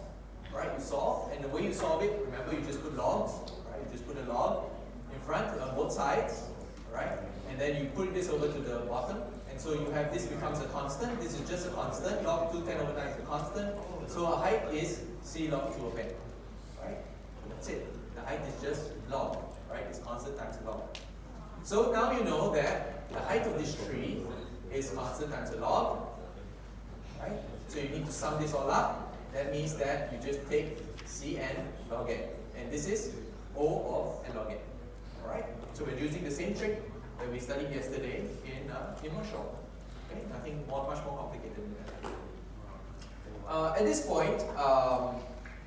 right? You solve, and the way you solve it, remember, you just put logs, right? You just put a log in front on both sides, right? And then you put this over to the bottom, and so you have this becomes a constant. This is just a constant. Log 210 over 9 is a constant. So our height is c log 2 of n, right? That's it. The height is just log, right? It's constant times log. So now you know that the height of this tree is constant times a log, right? So you need to sum this all up. That means that you just take Cn log n, and this is O of n log n, all right? So we're using the same trick that we studied yesterday in Marshall. Okay, nothing much more complicated than that. At this point,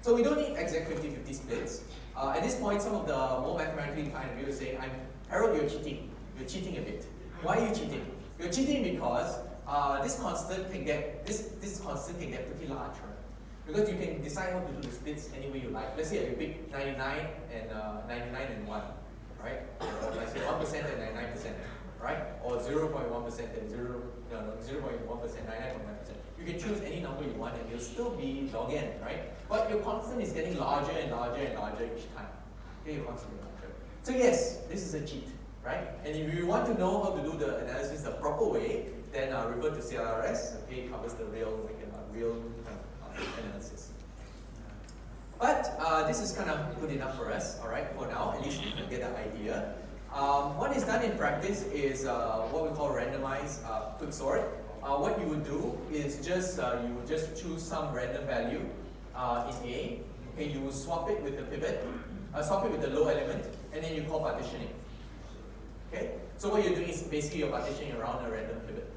so we don't need exact 50-50 splits. At this point, some of the more mathematically inclined viewers say, Harold, you're cheating. You're cheating a bit. Why are you cheating? You're cheating because this constant can get pretty large, right? Because you can decide how to do the splits any way you like. Let's say you pick 99 and 1, right? Let's say 1% and 99%, right? Or 0.1% and 0.1%, 99.9%. You can choose any number you want and it'll still be log n, right? But your constant is getting larger and larger and larger each time. Okay, your constant is larger. So yes, this is a cheat, right? And if you want to know how to do the analysis the proper way, then refer to CLRS. Okay, it covers the real analysis. But this is kind of good enough for us, all right, for now. At least you can get an idea. What is done in practice is what we call randomized quicksort. What you would do is just you would just choose some random value in A. Okay, you will swap it with the pivot, swap it with the low element, and then you call partitioning. Okay, so what you're doing is basically you're partitioning around a random pivot.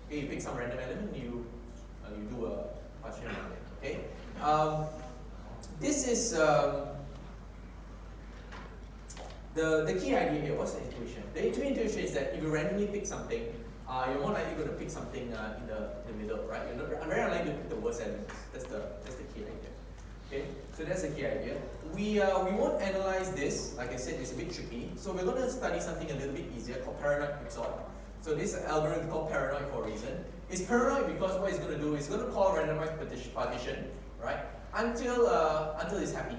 Okay, you pick some random element, you you do a partition on it. Okay. This is the key idea here. What's the intuition? The intuition is that if you randomly pick something, you're more likely going to pick something in the middle, right? You're very unlikely to pick the worst elements. That's the key idea. Okay, so that's the key idea. We won't analyze this. Like I said, it's a bit tricky. So we're going to study something a little bit easier called paranoid XOR. So this algorithm called paranoid for a reason. It's paranoid because what it's going to do is it's going to call randomized partition, right? Until it's happy.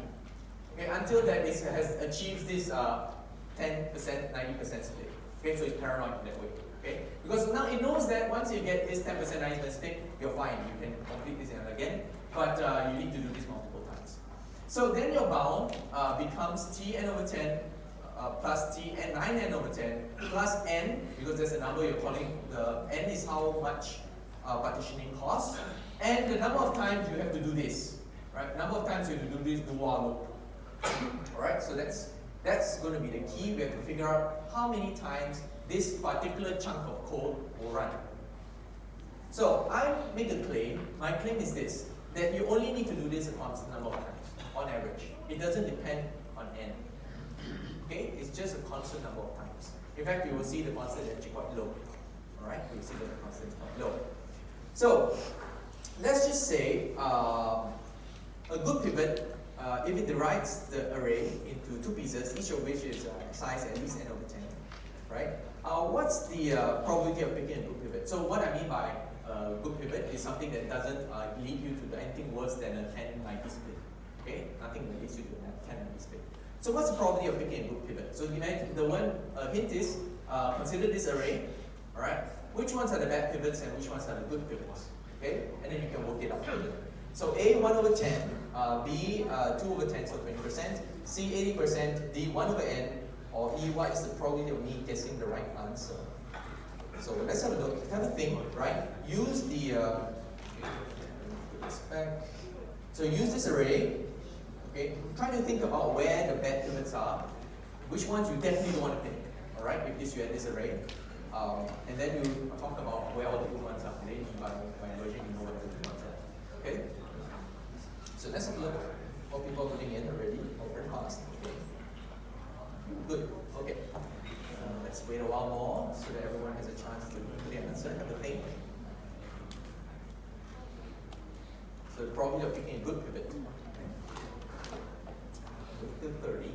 Okay, until that it has achieved this 10%, 90% split. Okay, so it's paranoid in that way. Okay, because now it knows that once you get this 10%, 90% split, you're fine. You can complete this again, but you need to do this multiple times. So then your bound becomes Tn over 10 plus Tn 9n over 10 plus n, because there's a number you're calling, the n is how much partitioning costs, and the number of times you have to do this, right? Number of times you have to do this do while loop. Alright, so that's going to be the key. We have to figure out how many times this particular chunk of code will run. So I make a claim. My claim is this, that you only need to do this a constant number of times, on average. It doesn't depend on n. Okay, it's just a constant number of times. In fact, you will see the constant is actually quite low. Alright, you'll see that the constant is quite low. So let's just say a good pivot, if it divides the array into two pieces, each of which is size at least n over 10, right? What's the probability of picking a good pivot? So what I mean by good pivot is something that doesn't lead you to anything worse than a 10-90 split. Okay, nothing that leads you to a 10-90 split. So what's the probability of picking a good pivot? So the one hint is consider this array. All right, which ones are the bad pivots and which ones are the good pivots? Okay, and then you can work it out. So A 1 over 10, B 2 over 10, so 20%, C 80%, D 1 over n, or E, what is the probability of me guessing the right answer? So let's have a look. Have a think, right? Use the put this back. So use this array. Okay, try to think about where the bad pivots are, which ones you definitely don't want to pick. All right, if this you had this array, and then you talk about where all the good ones are. And then by version you know where the good ones are. Okay. So let's have a look what people are putting in already. Very fast. Okay. Good. Okay. Let's wait a while more so that everyone has a chance to put the answer. Have a think. So the probability of picking a good pivot. Till 30.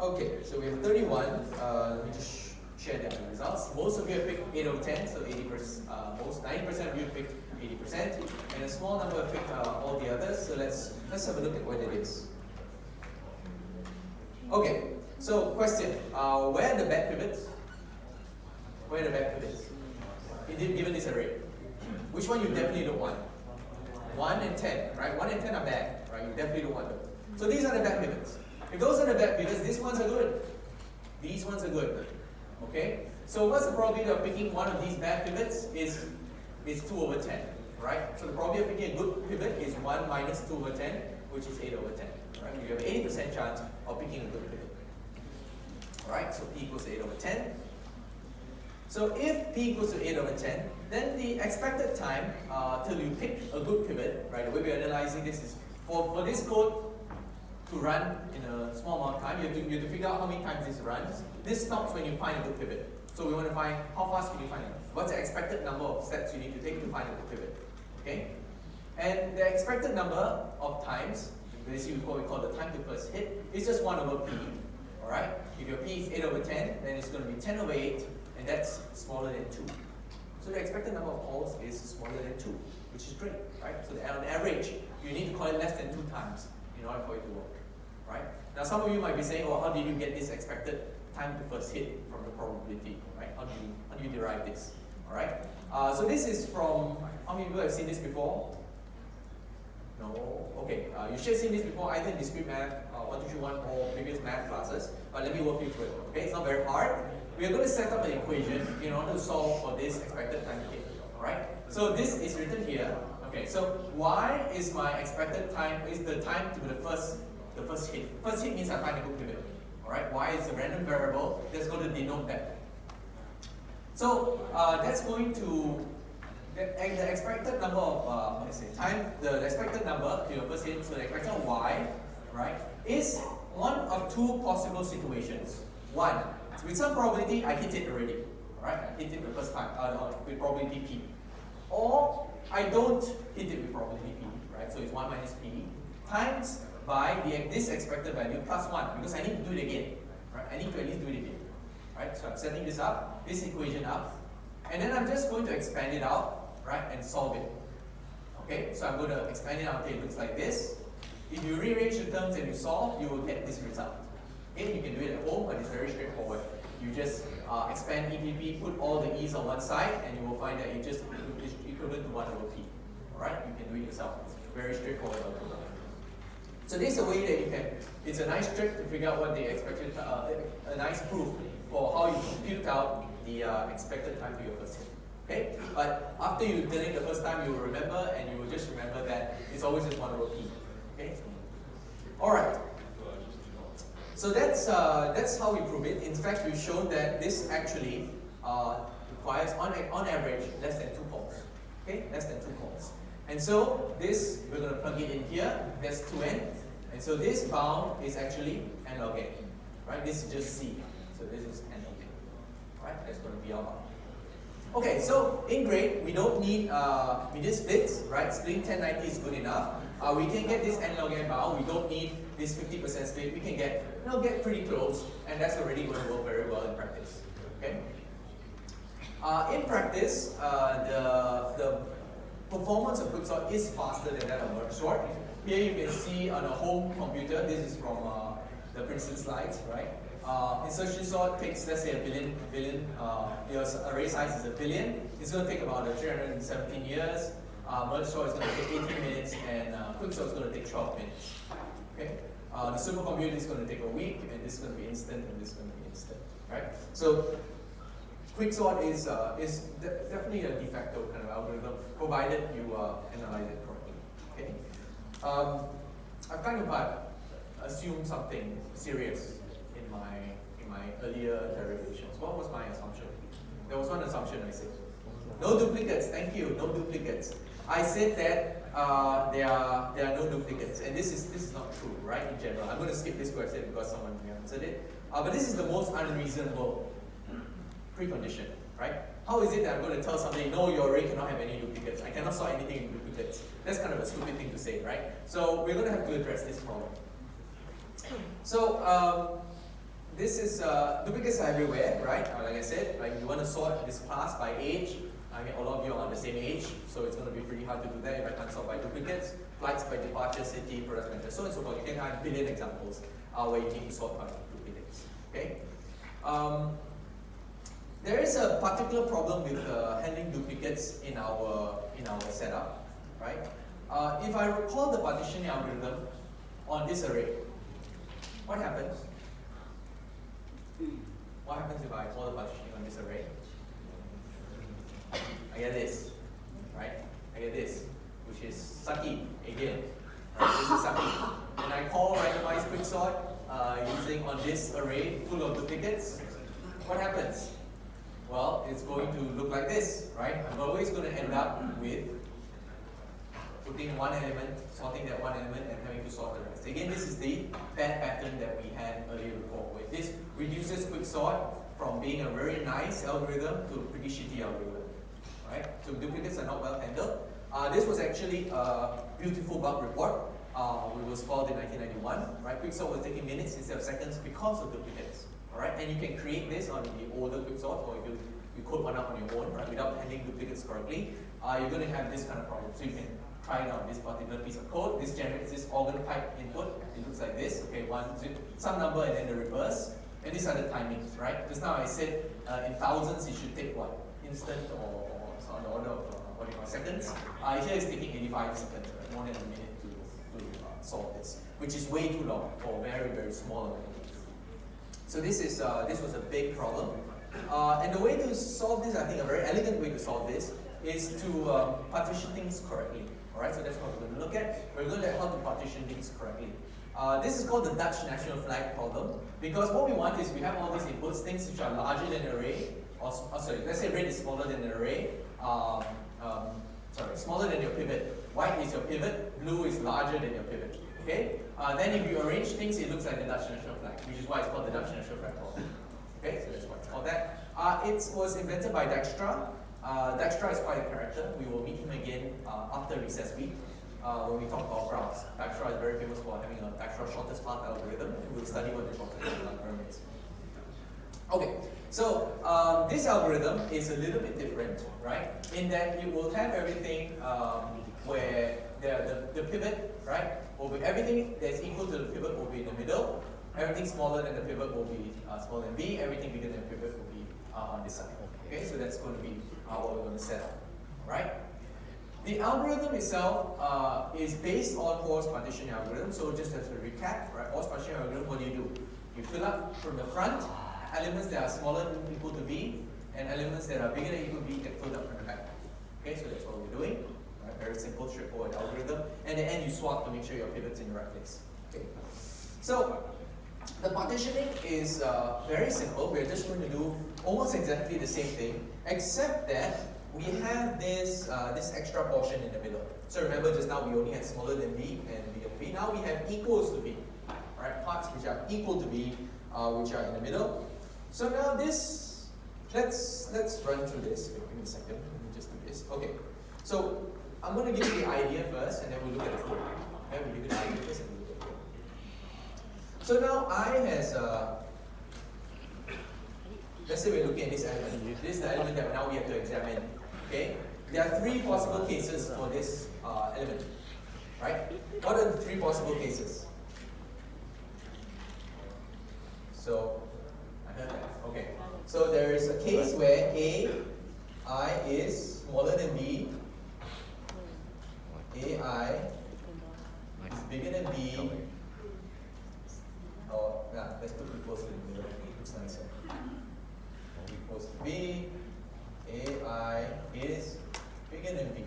Okay, so we have 31. Let me just share the results. Most of you have picked 8 over 10, so 80%. Most 90% of you have picked 80%, and a small number have picked all the others. So let's have a look at what it is. Okay, so question: where are the bad pivots? Where are the bad pivots? Given this array, which one you definitely don't want? 1 and 10, right? 1 and 10 are bad, right? You definitely don't want them. So these are the bad pivots. If those are the bad pivots, these ones are good. These ones are good. Okay? So what's the probability of picking one of these bad pivots is 2 over 10, right? So the probability of picking a good pivot is 1 minus 2 over 10, which is 8 over 10. Right? You have 80% chance of picking a good pivot. Alright, so P equals to 8 over 10. So if P equals to 8 over 10, then the expected time till you pick a good pivot, right? The way we're analyzing this is for this code to run in a small amount of time, you have to figure out how many times this runs. This stops when you find a good pivot. So we want to find how fast can you find it. What's the expected number of steps you need to take to find a good pivot? Okay? And the expected number of times, basically what we call the time to first hit, is just 1 over P. Alright? If your P is 8 over 10, then it's going to be 10 over 8, and that's smaller than 2. So the expected number of calls is smaller than 2, which is great, right? So on average, you need to call it less than 2 times in order for it to work, right? Now some of you might be saying, well, how did you get this expected time to first hit from the probability, right? How do you derive this, all right? So this is from, how many people have seen this before? No? Okay, you should have seen this before, either in discrete math, 1, 2, 3, 1, or previous math classes, but let me walk you through it, okay? It's not very hard. We are going to set up an equation in order to solve for this expected time hit, all right? So this is written here. Okay, so y is my expected time, is the time to the first hit. First hit means I find a good pivot. Alright, y is a random variable that's going to denote that. So that's going to the expected number of the expected number to your first hit, so the expected y, right, is one of two possible situations. One, with some probability I hit it already, alright, I hit it the first time with probability p, or I don't hit it with probability p, right? So it's 1 minus p times by this expected value plus 1, because I need to do it again, right? I need to at least do it again, right? So I'm setting this up, this equation up, and then I'm just going to expand it out, right, and solve it. Okay, so I'm going to expand it out until it looks like this. If you rearrange the terms and you solve, you will get this result. Okay, you can do it at home, but it's very straightforward. You just expand EPP, put all the e's on one side, and you will find that it just is equivalent to 1 over p. Alright, you can do it yourself. It's very straightforward. So this is a way that you can, it's a nice trick to figure out what the expected, a nice proof for how you compute out the expected time to your first hit. Okay, but after you did it the first time, you will remember, and you will just remember that it's always just 1 over p. Okay, alright. So that's how we prove it. In fact, we've shown that this actually requires, on average, less than 2 calls. Okay, less than 2 calls. And so this, we're going to plug it in here. That's 2n. And so this bound is actually n log n. Right? This is just c. So this is n log n. Right? That's going to be our bound. Okay, so in grade, we don't need median splits. Right? Splitting 1090 is good enough. We can get this n log n bound. We don't need this 50% split. We can get pretty close, and that's already going to work very well in practice. Okay. In practice, the performance of quicksort is faster than that of merge sort. Here you can see on a home computer. This is from the Princeton slides, right? Insertion sort takes, let's say, a billion. Your array size is a billion. It's going to take about 317 years. Merge sort is going to take 18 minutes, and quicksort is going to take 12 minutes. Okay. The supercomputer is going to take a week, and this is going to be instant, and this is going to be instant, right? So quicksort is definitely a de facto kind of algorithm, provided you analyze it correctly. Okay. I've kind of assumed something serious in my earlier derivations. What was my assumption? There was one assumption I said. No duplicates. Thank you. No duplicates. I said that there are no duplicates, and this is not true, right? In general, I'm going to skip this question because someone answered it. But this is the most unreasonable precondition, right? How is it that I'm going to tell somebody, no, your array cannot have any duplicates? I cannot store anything in duplicates. That's kind of a stupid thing to say, right? So we're going to have to address this problem. So this is duplicates are everywhere, right? Like I said, like you want to sort this class by age. I mean, all of you are on the same age, so it's going to be pretty hard to do that if I can't sort by duplicates. Flights by departure, city, product mentor, so on and so forth. You can have a billion examples where you need to sort by duplicates. Okay. There is a particular problem with handling duplicates in our setup, right? If I recall the partitioning algorithm on this array, what happens? What happens if I call the partitioning on this array? I get this, right? I get this, which is Saki again. Right? This is Saki. And I call randomized quicksort using on this array full of duplicates. What happens? Well, it's going to look like this, right? I'm always going to end up with putting one element, sorting that one element, and having to sort the rest. Again, this is the bad pattern that we had earlier before. With this reduces quicksort from being a very nice algorithm to a pretty shitty algorithm. Right? So duplicates are not well handled. This was actually a beautiful bug report. It was filed in 1991. Right? Quicksort was taking minutes instead of seconds because of duplicates. All right? And you can create this on the older quicksort, or if you code one up on your own, right? Without handling duplicates correctly, you're going to have this kind of problem. So you can try it on this particular piece of code. This generates this organ pipe input. It looks like this. Okay, some number and then the reverse. And these are the timings, right? Just now I said in thousands it should take what? Instant or on the order of seconds. Here it's taking 85 seconds, right? More than a minute to solve this, which is way too long for very, very small amount of things. So this was a big problem. And the way to solve this, I think a very elegant way to solve this is to partition things correctly. Alright, so that's what we're going to look at. We're going to learn how to partition things correctly. This is called the Dutch national flag problem, because what we want is we have all these inputs, things which are larger than an array, or sorry, let's say red is smaller than an array, smaller than your pivot. White is your pivot, blue is larger than your pivot. Okay? Then if you arrange things, it looks like the Dutch national flag, which is why it's called the Dutch national flag problem. Okay, so that's why it's called that. It was invented by Dijkstra. Dijkstra is quite a character. We will meet him again after recess week when we talk about graphs. Dijkstra is very famous for having a Dijkstra shortest path algorithm, and we'll study what the shortest path algorithm is. Okay, so this algorithm is a little bit different, right? In that it will have everything where the pivot, right? Everything that's equal to the pivot will be in the middle. Everything smaller than the pivot will be smaller than B. Everything bigger than the pivot will be on this side. Okay, so that's going to be what we're going to set up, right? The algorithm itself is based on Hor's partition algorithm. So just as a recap, right? Hor's partition algorithm, what do? You fill up from the front elements that are smaller than or equal to B, and elements that are bigger than or equal to B get filled up from the back. Okay, so that's what we're doing. Right? Very simple, straightforward algorithm. And at the end, you swap to make sure your pivot's in the right place. Okay. So the partitioning is very simple. We're just going to do almost exactly the same thing, except that we have this this extra portion in the middle. So remember, just now we only had smaller than B and bigger than B. Now we have equals to B, right? Parts which are equal to B, which are in the middle. So now this, let's run through this. Wait, give me a second. Let me just do this. Okay. So I'm going to give you the idea first, and then we'll look at the code. Okay, we'll give you the idea first, and we'll look at the code. So now I has let's say we're looking at this element. This is the element that now we have to examine. Okay. There are three possible cases for this element. Right? What are the three possible cases? So I heard that. Okay. So there is a case where AI is smaller than B, AI is bigger than B, or let's put equals to the middle. Looks nicer. Equals to B, AI is bigger than B.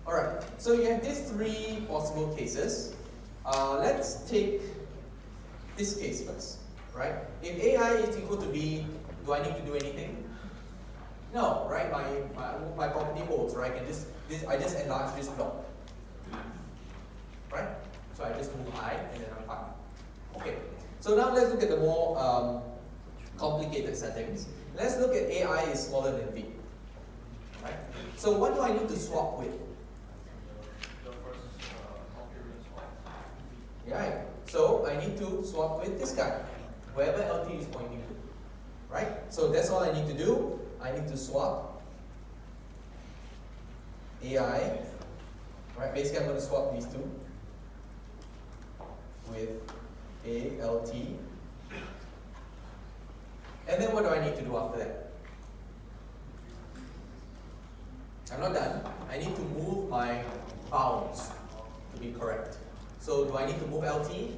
Alright, so you have these three possible cases. Let's take this case first. Right? If AI is equal to B, do I need to do anything? No, right? My property holds, right? I just enlarge this block. Right? So I just move I and then I'm fine. Okay. So now let's look at the more complicated settings. Let's look at AI is smaller than B. Right? So what do I need to swap with? Right. So I need to swap with this guy, wherever LT is pointing to. Right? So that's all I need to do. I need to swap AI. Right? Basically, I'm going to swap these two with ALT. And then what do I need to do after that? I'm not done. I need to move my bounds to be correct. So do I need to move LT?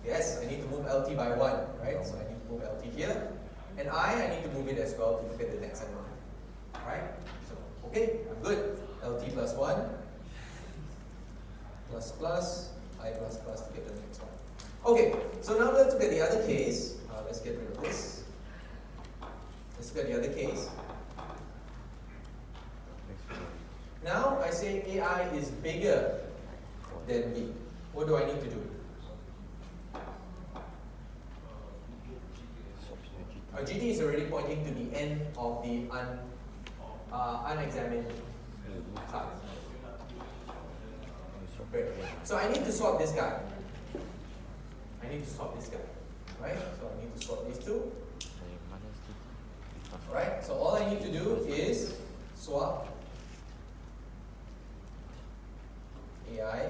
Yes, I need to move LT by 1, right? So I need to move LT here. And I need to move it as well to look at the next element. Alright? So, okay, I'm good. LT plus 1, plus plus, I plus plus to get the next one. Okay, so now let's look at the other case. Let's get rid of this. Let's look at the other case. Now I say AI is bigger than B. What do I need to do? GT is already pointing to the end of the unexamined side. Great. So I need to swap this guy. I need to swap this guy. Right? So I need to swap these two. Right? So all I need to do is swap AI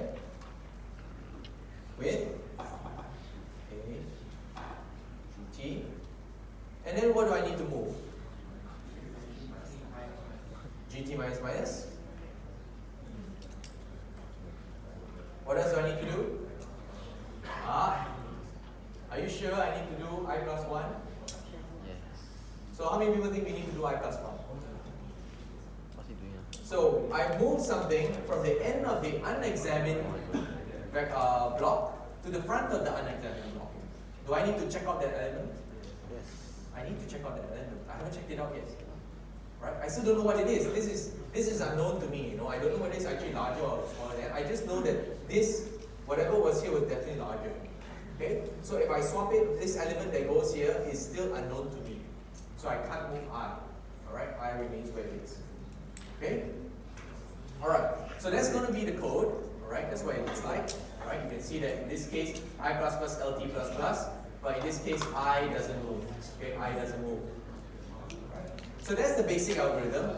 with a GT. And then what do I need to move? GT minus minus. What else do I need to do? Are you sure I need to do I plus 1? Yes. So how many people think we need to do I plus 1? What's he doing? So I move something from the end of the unexamined block to the front of the unnectar element block. Do I need to check out that element? Yes. I need to check out that element. I haven't checked it out yet. Right? I still don't know what it is. This is unknown to me. You know, I don't know whether it's actually larger or smaller. I just know that this, whatever was here, was definitely larger. Okay? So if I swap it, this element that goes here is still unknown to me. So I can't move I. Alright? I remains where it is. Okay? Alright. So that's going to be the code. Alright? That's what it looks like. Alright? You can see that in this case, I++ LT++, but in this case, I doesn't move. Okay? I doesn't move. So that's the basic algorithm.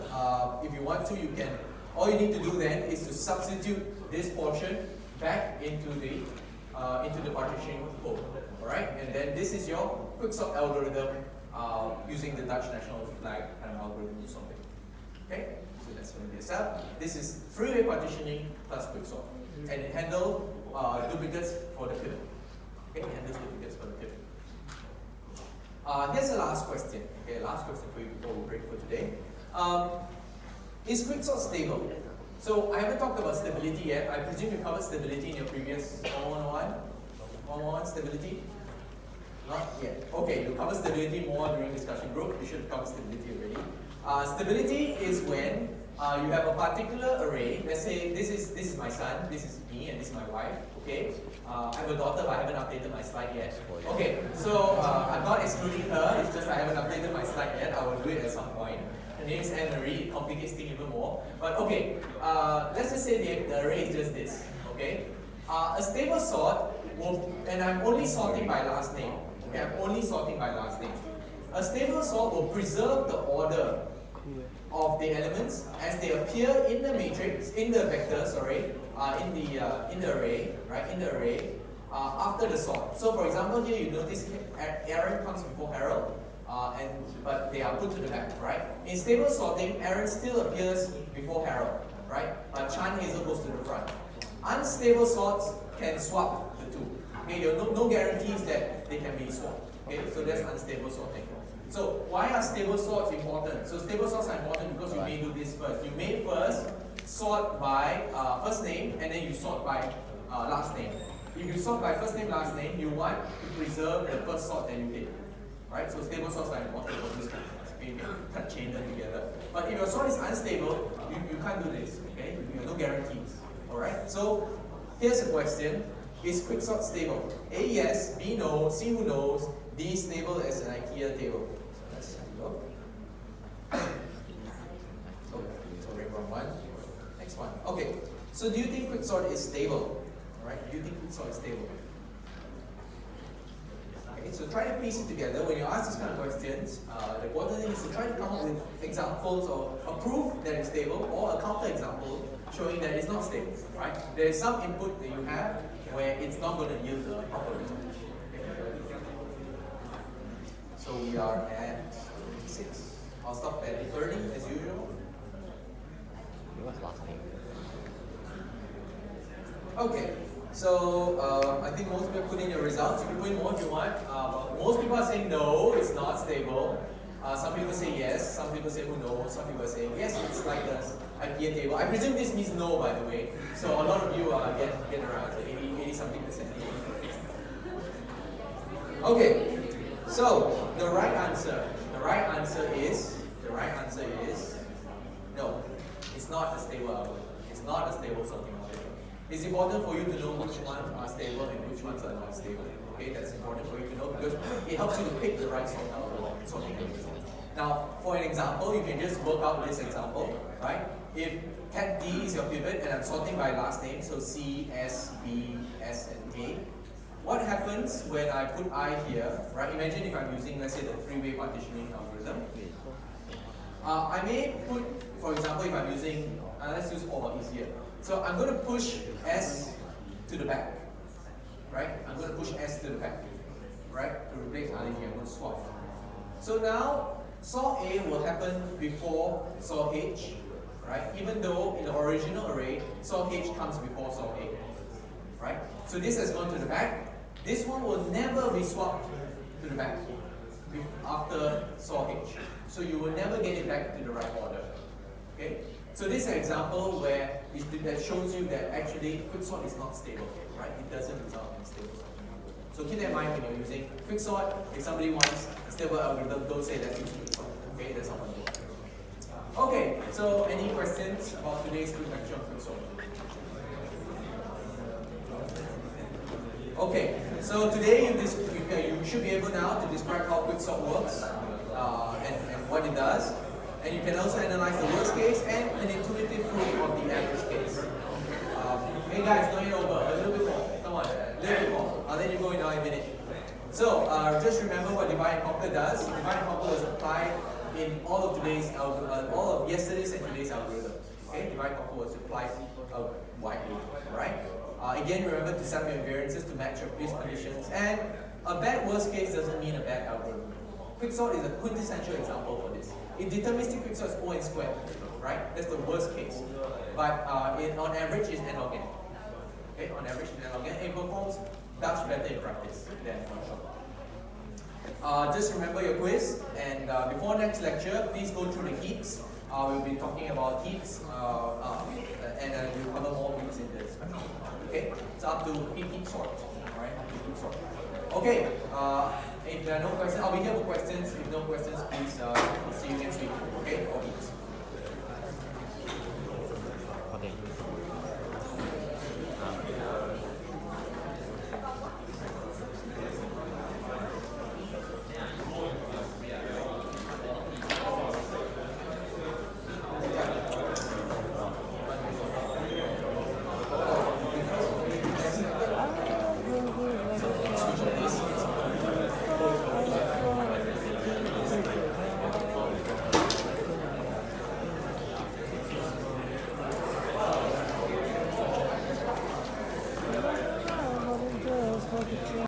If you want to, you can. All you need to do then is to substitute this portion back into the partitioning code. All right, and then this is your quicksort algorithm using the Dutch national flag kind of algorithm or something. Okay, so that's going to be a cell. This is three-way partitioning plus quicksort, and it handles duplicates for the pivot. Okay, it handles duplicates for the pivot. Here's the last question. Okay, last question for you before we break for today. Is quicksort stable? So I haven't talked about stability yet. I presume you covered stability in your previous 111 stability? Not yet. Okay, you covered stability more during discussion group. You should have covered stability already. Stability is when you have a particular array. Let's say this is my son, this is me, and this is my wife. Okay, I have a daughter, but I haven't updated my slide yet. Okay, so I'm not excluding her. It's just I haven't updated my slide yet. I will do it at some point. Her name is Anne-Marie. It complicates things even more. But okay, let's just say the array is just this. Okay, a stable sort will, and I'm only sorting by last name. Okay, I'm only sorting by last name. A stable sort will preserve the order of the elements as they appear in the matrix, in the vector, sorry, in the array, right? In the array after the sort. So, for example, here you notice Aaron comes before Harold, but they are put to the back, right? In stable sorting, Aaron still appears before Harold, right? But Chan Hazel goes to the front. Unstable sorts can swap the two. Okay, there are no guarantees that they can be swapped. Okay, so that's unstable sorting. So why are stable sorts important? So stable sorts are important because you may do this first. You may first sort by first name and then you sort by last name. If you sort by first name, last name, you want to preserve the first sort that you did. Right? So stable sorts are important for this kind of thing. You can chain them together. But if your sort is unstable, you can't do this. Okay? You have no guarantees. Alright? So here's a question. Is quicksort stable? A, yes. B, no. C, who knows? D, stable as an IKEA table. So let's have a look. So ring one. Next one. Okay. So do you think quicksort is stable? Alright, do you think quicksort is stable? Okay, so try to piece it together. When you ask these kind of questions, the important thing is to try to come up with examples or a proof that it's stable or a counterexample showing that it's not stable. Right? There is some input that you have where it's not going to yield the proper result. So we are at 6. I'll stop at 30 as usual. What's last name? Okay, so I think most people put in your results. You can put in more if you want. Most people are saying no, it's not stable. Some people say yes, some people say who knows, some people say yes, it's like the IKEA table. I presume this means no, by the way. So a lot of you get around, so 80 something percent. Okay, so the right answer is no. It's not a stable algorithm. It's not a stable sorting algorithm. It's important for you to know which ones are stable and which ones are not stable. Okay, that's important for you to know because it helps you to pick the right sorting algorithm. Now, for an example, you can just work out this example, right? If cat D is your pivot and I'm sorting by last name, so C, S, B, S, and A. What happens when I put I here, right? Imagine if I'm using, let's say, the three-way partitioning algorithm. I may put, for example, if I'm using, let's use O easier. So I'm going to push S to the back, right? I'm going to push S to the back, right? To replace Ali here, I'm going to swap. So now, sort A will happen before sort H, right? Even though in the original array, sort H comes before sort A, right? So this has gone to the back. This one will never be swapped to the back after sort H. So you will never get it back to the right order, okay? So this is an example where that shows you that actually quicksort is not stable, right? It doesn't result in stable sort. So keep that in mind when you're using quicksort. If somebody wants a stable algorithm, don't say let's use quicksort. Okay, that's not what it is. Okay, so any questions about today's quick lecture on quicksort? Okay, so today you should be able now to describe how quicksort works and what it does. And you can also analyze the worst case and an intuitive proof of the average case. Hey guys, don't get over. A little bit more. Come on, a little bit more. I'll let you go in now in a minute. So just remember what divide and conquer does. Divide and conquer is applied in all of today's all of yesterday's and today's algorithms. Okay, divide and conquer was applied widely. Right? Again, remember to set up your variances to match your previous conditions. And a bad worst case doesn't mean a bad algorithm. Quicksort is a quintessential example for this. In deterministic quicksort is O(n) squared, right? That's the worst case. But on average, it's n log n. Okay, on average, it's n log n. It performs much better in practice than on short. Just remember your quiz, and before next lecture, please go through the heaps. We'll be talking about heaps, and we'll cover more heaps in this. Okay, it's up to heap sort. Alright, heap sort. Okay, if there are no questions, I'll be here for questions. If no questions, please see you next week.